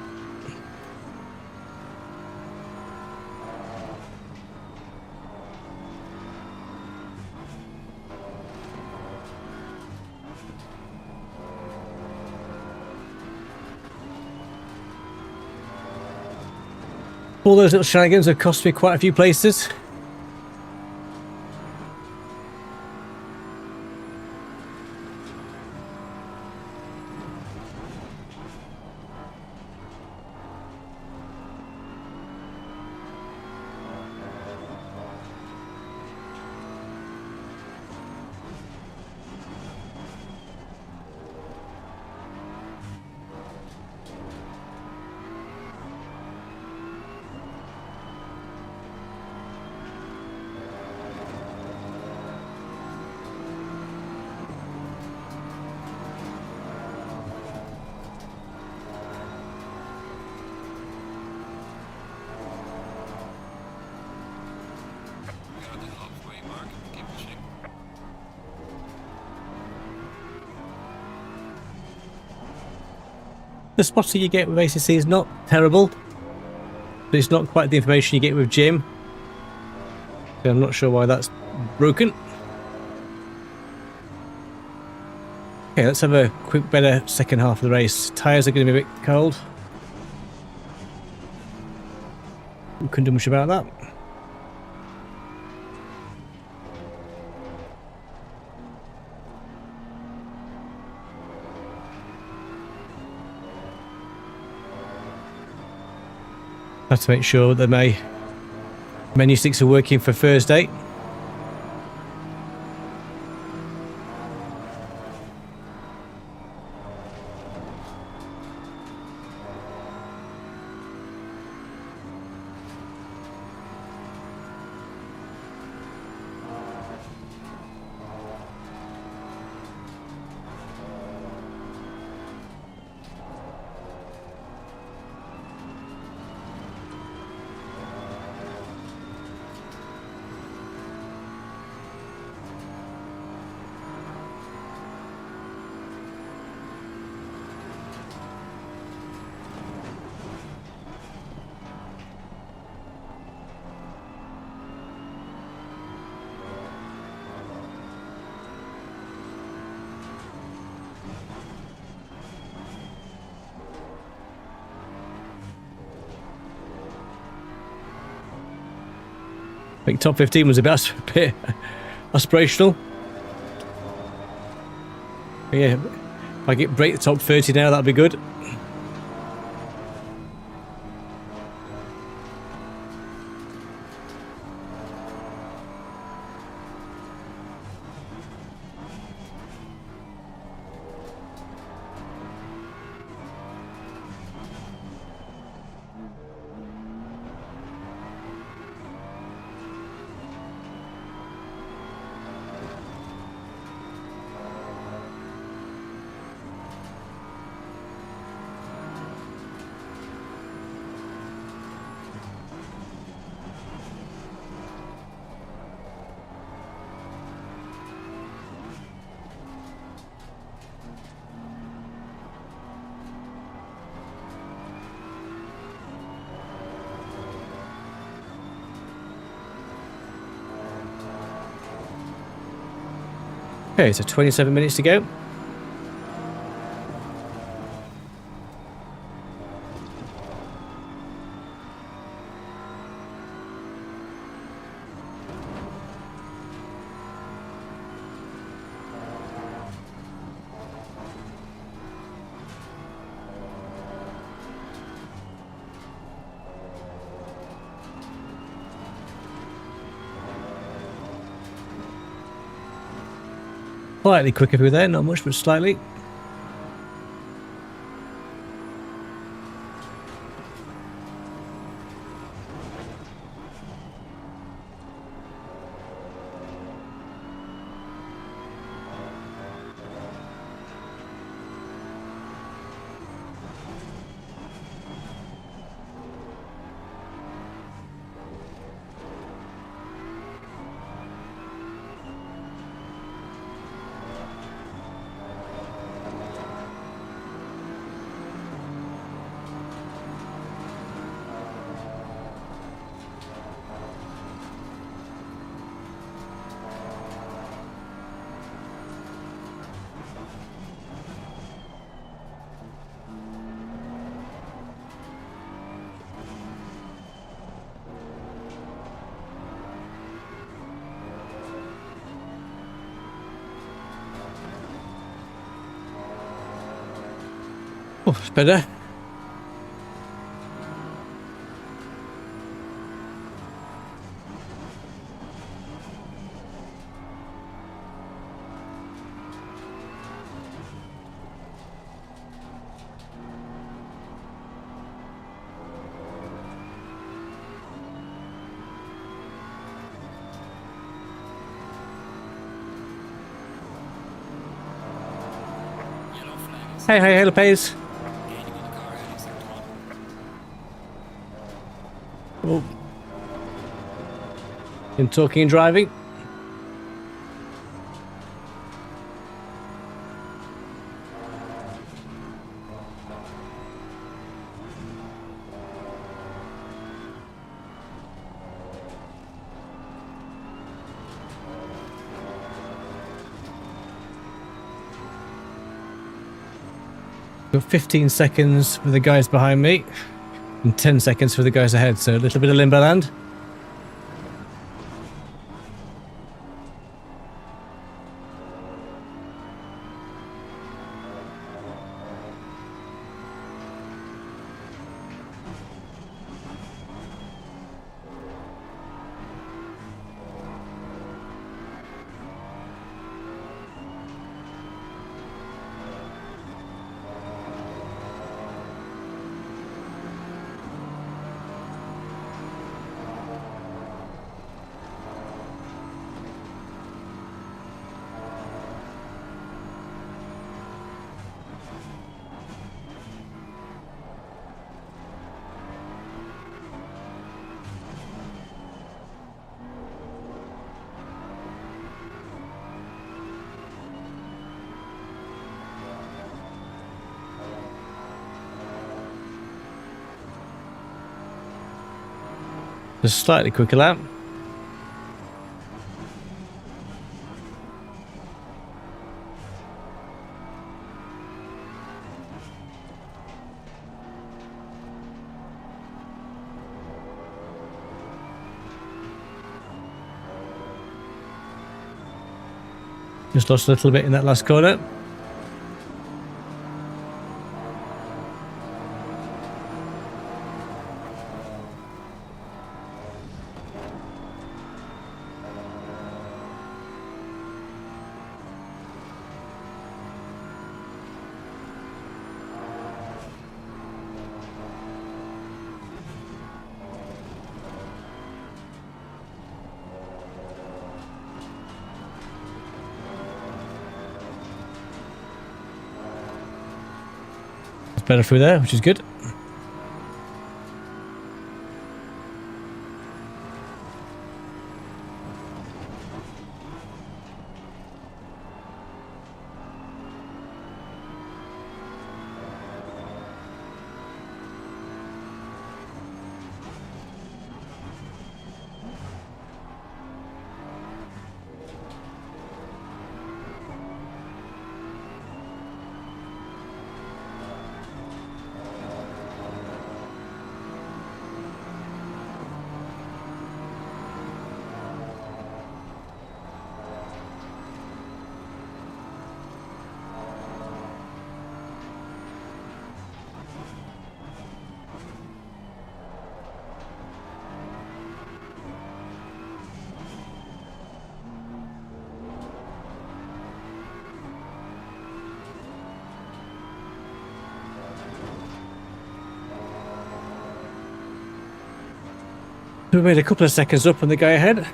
All those little shenanigans have cost me quite a few places. The spotter you get with ACC is not terrible, but it's not quite the information you get with Jim. So I'm not sure why that's broken. Okay, let's have a quick, better second half of the race. Tyres are going to be a bit cold. We couldn't do much about that. Have to make sure that my menu sticks are working for Thursday. I think top 15 was a bit aspirational. But yeah, if I break the top 30 now, that'd be good. Okay, so 27 minutes to go. Slightly quicker through there, not much, but slightly. Oh, it's better. Yellow flag is Hey, hello, Pays. gaining on the car heading sector 1. Oh. In talking and driving. Got 15 seconds for the guys behind me and 10 seconds for the guys ahead, so a little bit of limbo land. Just slightly quicker lap. Just lost a little bit in that last corner. Better through there, which is good. We made a couple of seconds up on the guy ahead.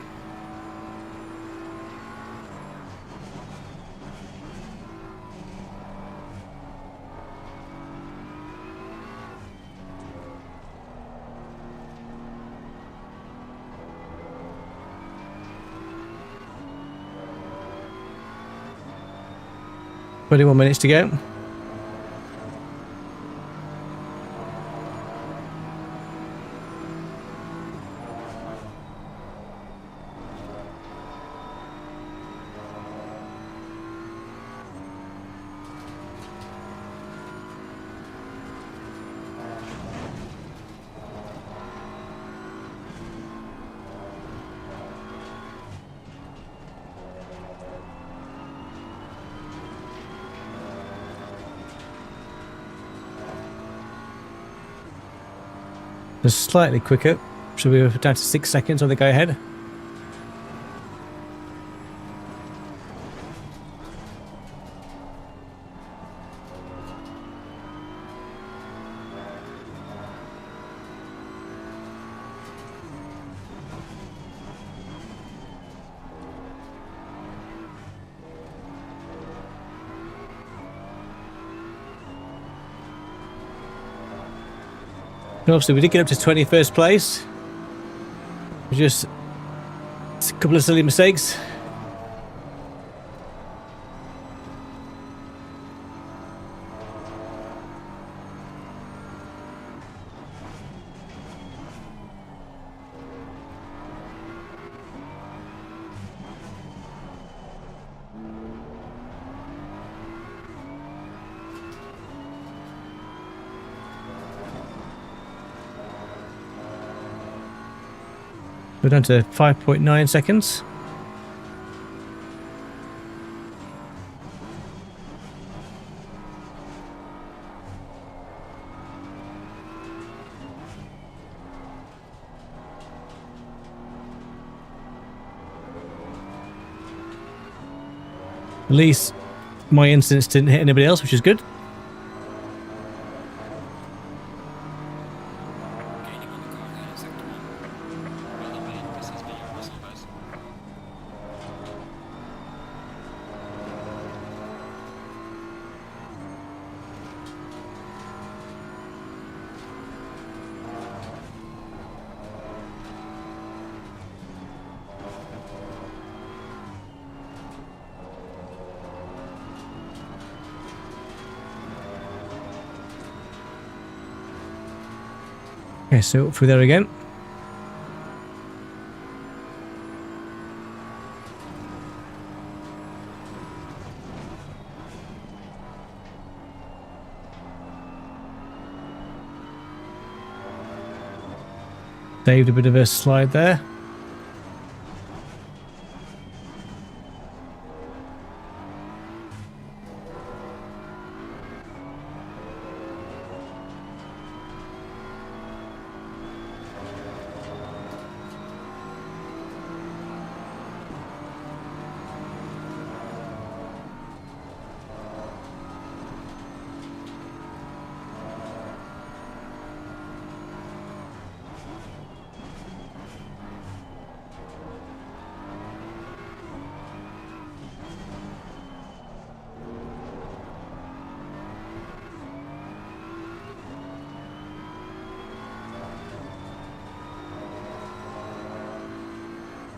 Twenty-one minutes to go. Just slightly quicker. Should we be down to 6 seconds on the guy ahead? Obviously, we did get up to 21st place. Just a couple of silly mistakes. We're down to 5.9 seconds. At least my instance didn't hit anybody else, which is good. Gaining on the car ahead in sector 1. Well done, mate. This has been your whistle, guys. Okay, so through there again. Saved a bit of a slide there.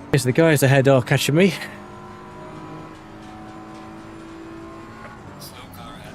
Okay, so the guys ahead are catching me. Slow car ahead.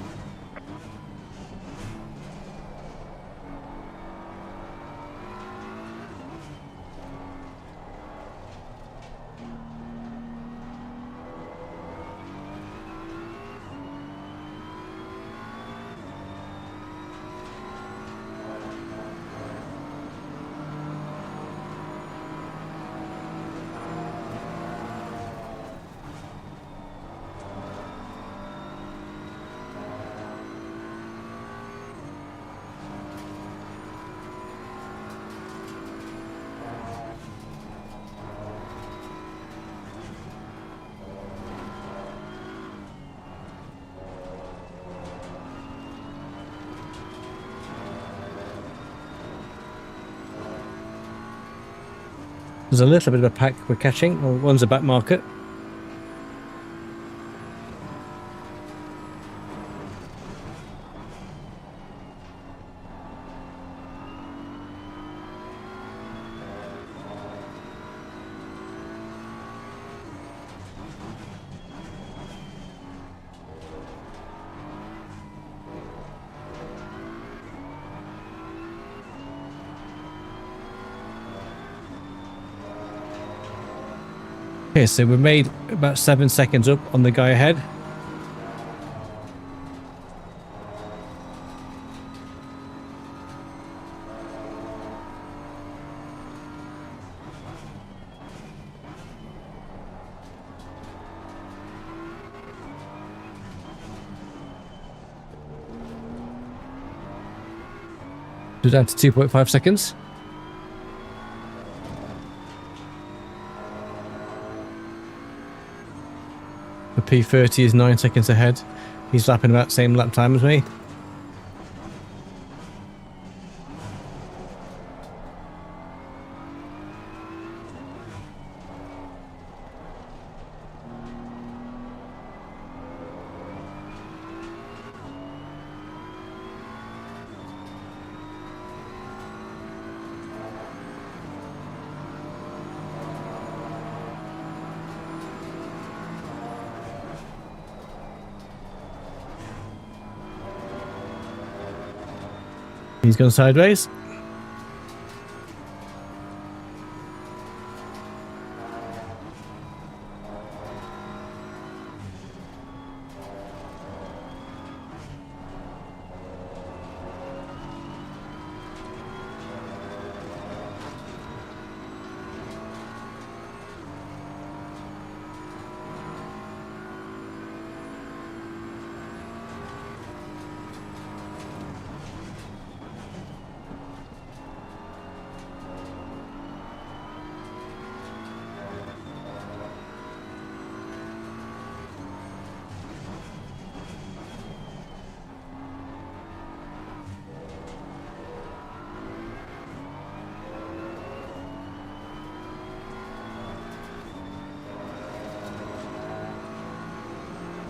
There's a little bit of a pack we're catching. Well, one's a back market. Okay, so we made about 7 seconds up on the guy ahead. We're down to 2.5 seconds. The P30 is 9 seconds ahead. He's lapping about the same lap time as me. He's gone sideways.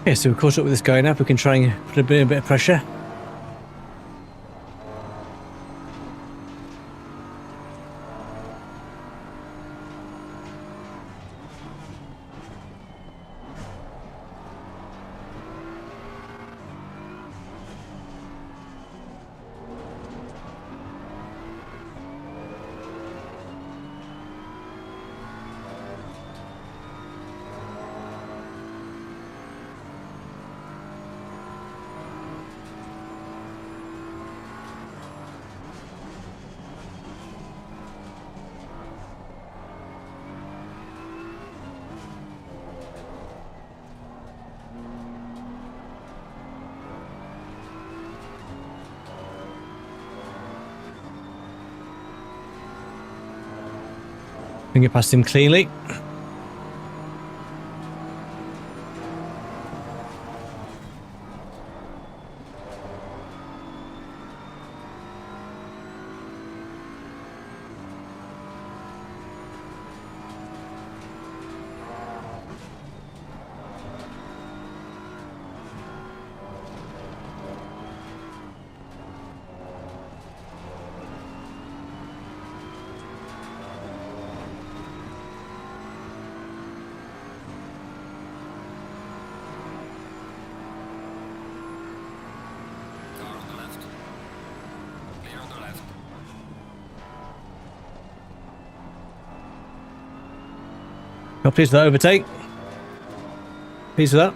Okay, so we've caught up with this guy now. We can try and put a bit of pressure. We can get past him cleanly. Car on the left. Clear on the left. Not pleased with that overtake. Pleased with that.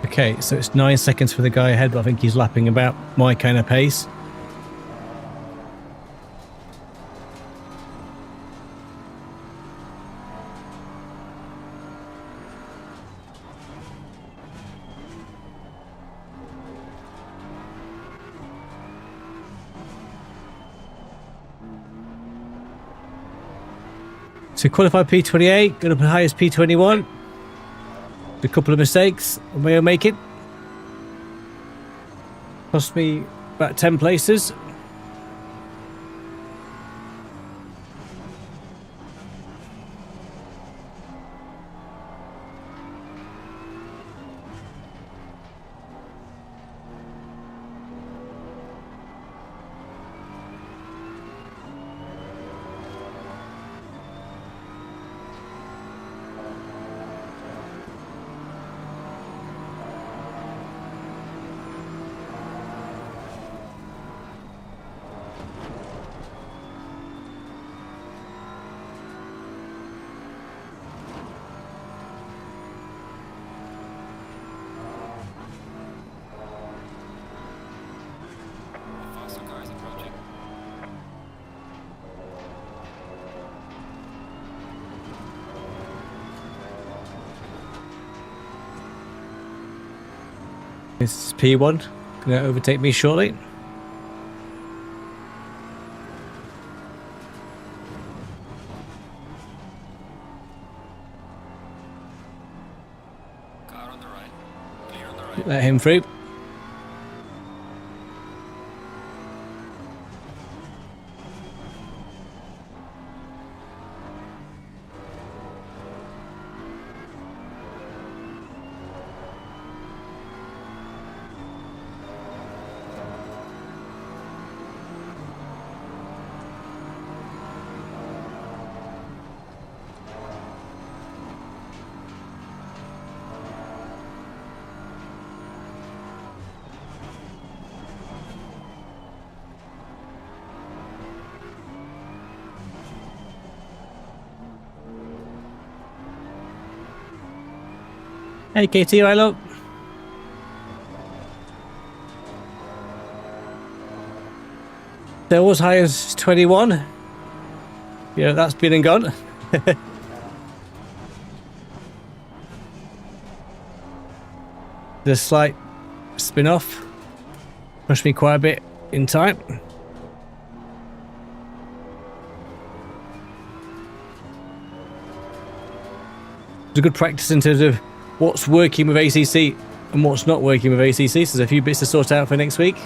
Okay, so it's 9 seconds for the guy ahead, but I think he's lapping about my kind of pace. So qualified P28, going up as high as P21. A couple of mistakes, and we'll make it. Cost me about 10 places. Faster car is approaching. This is P1, going to overtake me shortly. Car on the right. Clear on the right. Let him through. Hey Katie, right look. There was high as 21. Yeah, that's been and gone. The slight spin off pushed me quite a bit in time. It's a good practice in terms of what's working with ACC and what's not working with ACC. So there's a few bits to sort out for next week.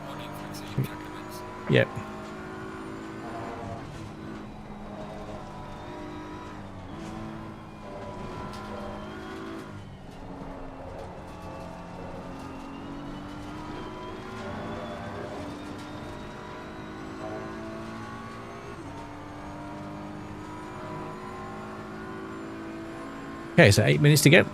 Warning for exceeding track limits. Yep. Okay, so 8 minutes to go.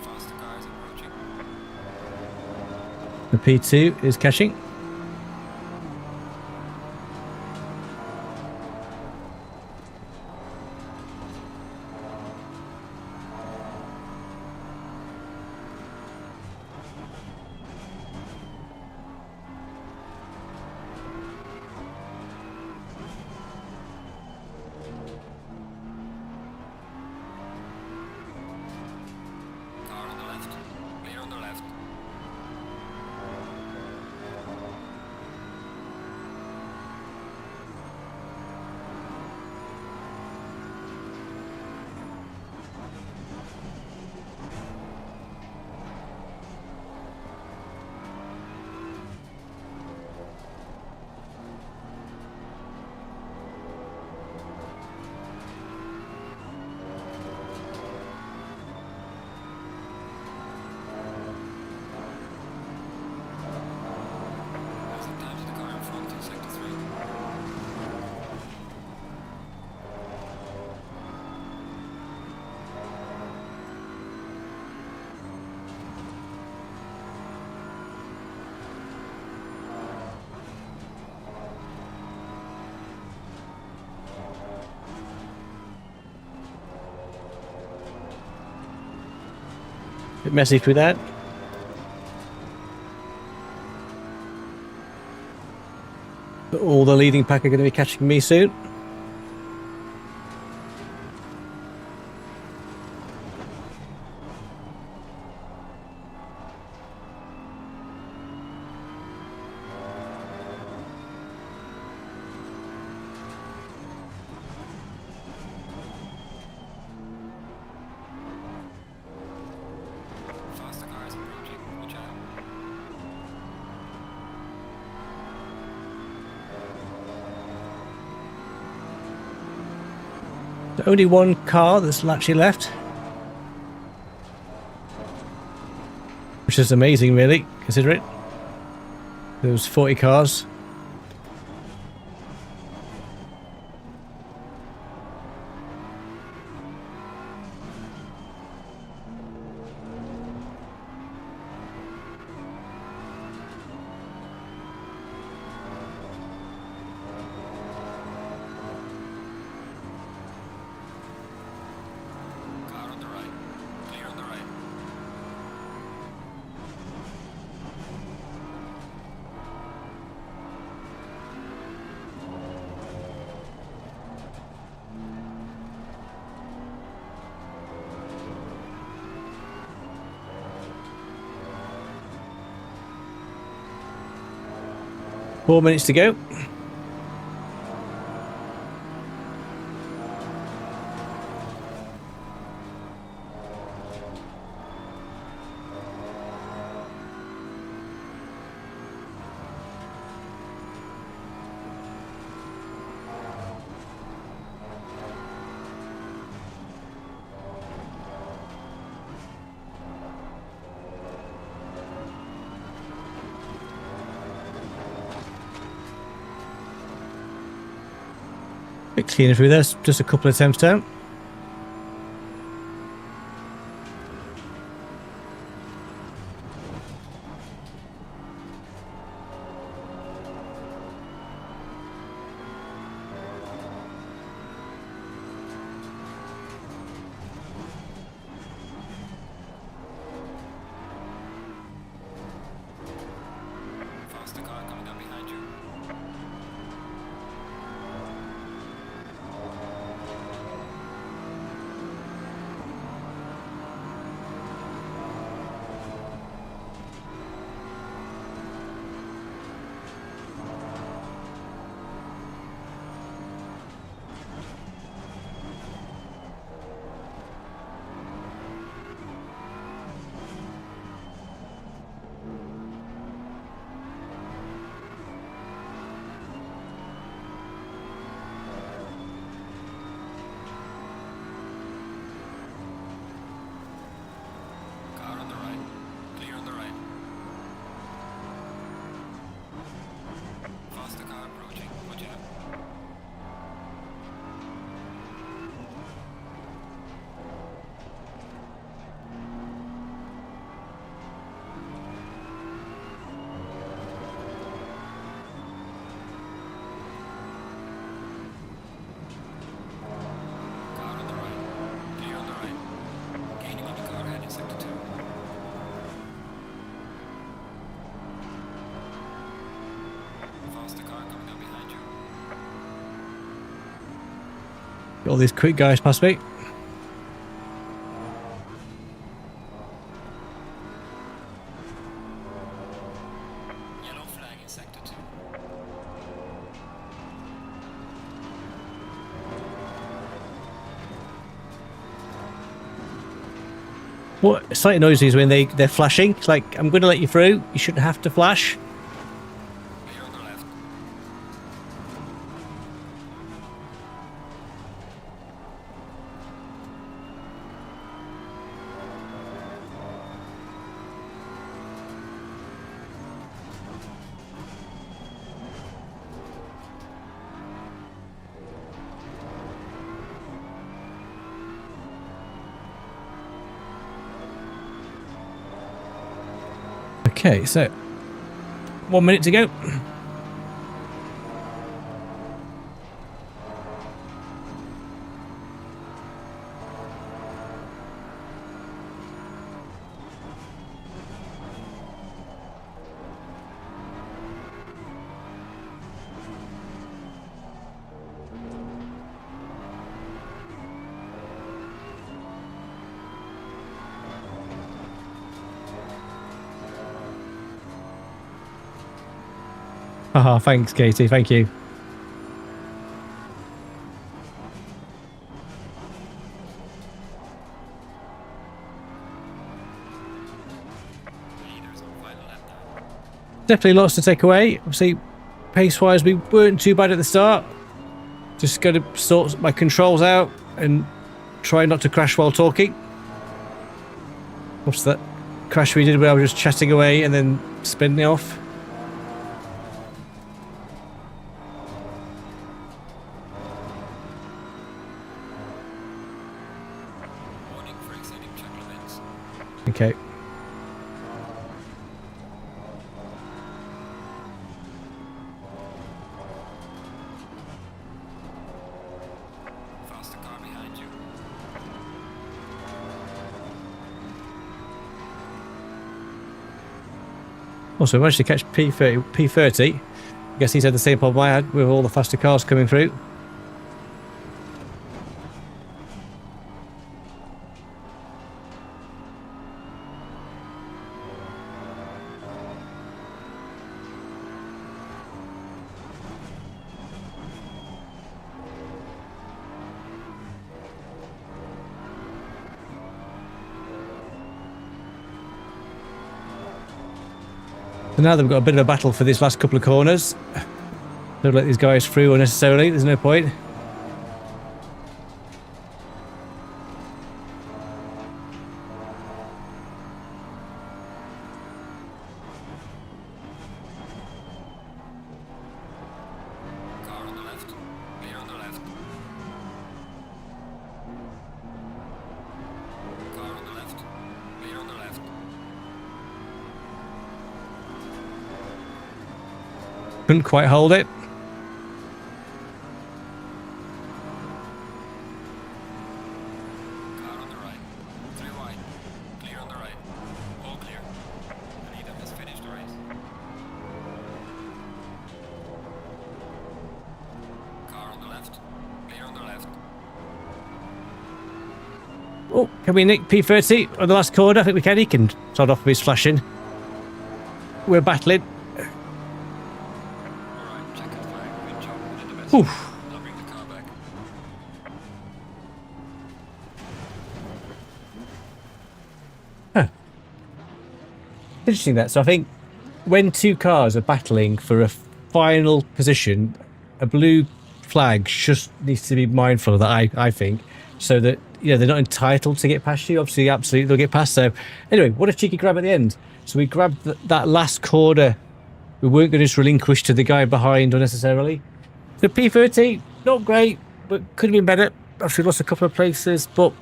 Faster cars approaching. The P2 is catching. Car on the left. Clear on the left. As it times the car in front in sector 3. Bit messy through that. But all the leading pack are going to be catching me soon. Faster cars approaching. Watch out. There's only one car that's actually left, which is amazing, really. Consider it. There was 40 cars. Car on the right. Clear on the right. Four minutes to go. Bit cleaner through this, just a couple of attempts down. Faster car coming up behind you. Got all these quick guys past me. Yellow flag in sector 2. What slightly annoys me is when they're flashing. It's like, I'm going to let you through. You shouldn't have to flash. Clear on the left. Okay, so 1 minute to go. Haha, thanks, Katie. Thank you. Leaders on final lap now. Definitely lots to take away. Obviously, pace-wise, we weren't too bad at the start. Just got to sort my controls out and try not to crash while talking. What's that crash we did where I was just chatting away and then spinning off? Warning for exceeding track limits. Okay. Faster car behind you. Also, I managed to catch P30. I guess he's had the same problem I had with all the faster cars coming through. So now they've got a bit of a battle for these last couple of corners. Don't let these guys through unnecessarily, there's no point. Car on the left. Clear on the left. Car on the left. Clear on the left. Couldn't quite hold it. Car on the right. 3 wide. Clear on the right. All clear. The leader has finished the race. Car on the left. Clear on the left. Oh, can we nick P30 on the last corner? I think we can. He can start off with his flashing. We're battling. Alright, checkered flag. Good job. You did the best. Oof. I'll bring the car back. Interesting that. So I think when two cars are battling for a final position, a blue flag just needs to be mindful of that, I think, so that they're not entitled to get past you. Obviously, absolutely, they'll get past. So anyway, what a cheeky grab at the end. So we grabbed that last corner. We weren't going to just relinquish to the guy behind unnecessarily. The P30, not great, but could have been better. Obviously lost a couple of places, but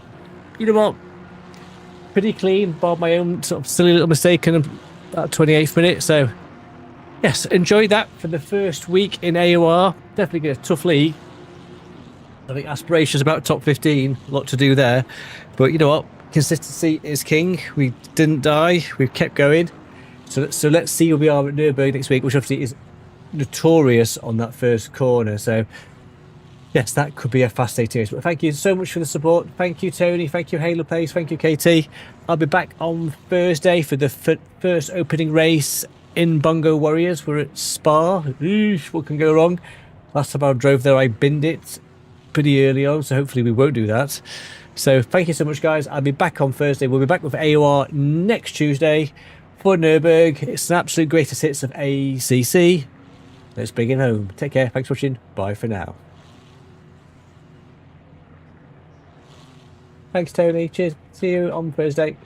you know what? Pretty clean, bar my own sort of silly little mistake in that 28th minute. So yes, enjoyed that for the first week in AOR. Definitely get a tough league. I think aspirations about top 15, a lot to do there. But you know what? Consistency is king. We didn't die. We've kept going. So let's see where we are at Nürburgring next week, which obviously is notorious on that first corner. So yes, that could be a fascinating race. But thank you so much for the support. Thank you, Tony. Thank you, Halo Place. Thank you, KT. I'll be back on Thursday for the first opening race in Bongo Warriors. We're at Spa. Eesh, what can go wrong? Last time I drove there, I binned it pretty early on, so hopefully we won't do that. So thank you so much, guys. I'll be back on Thursday. We'll be back with AOR next Tuesday for Nürburgring. It's an absolute greatest hits of ACC. Let's bring it home. Take care. Thanks for watching. Bye for now. Thanks, Tony. Cheers. See you on Thursday.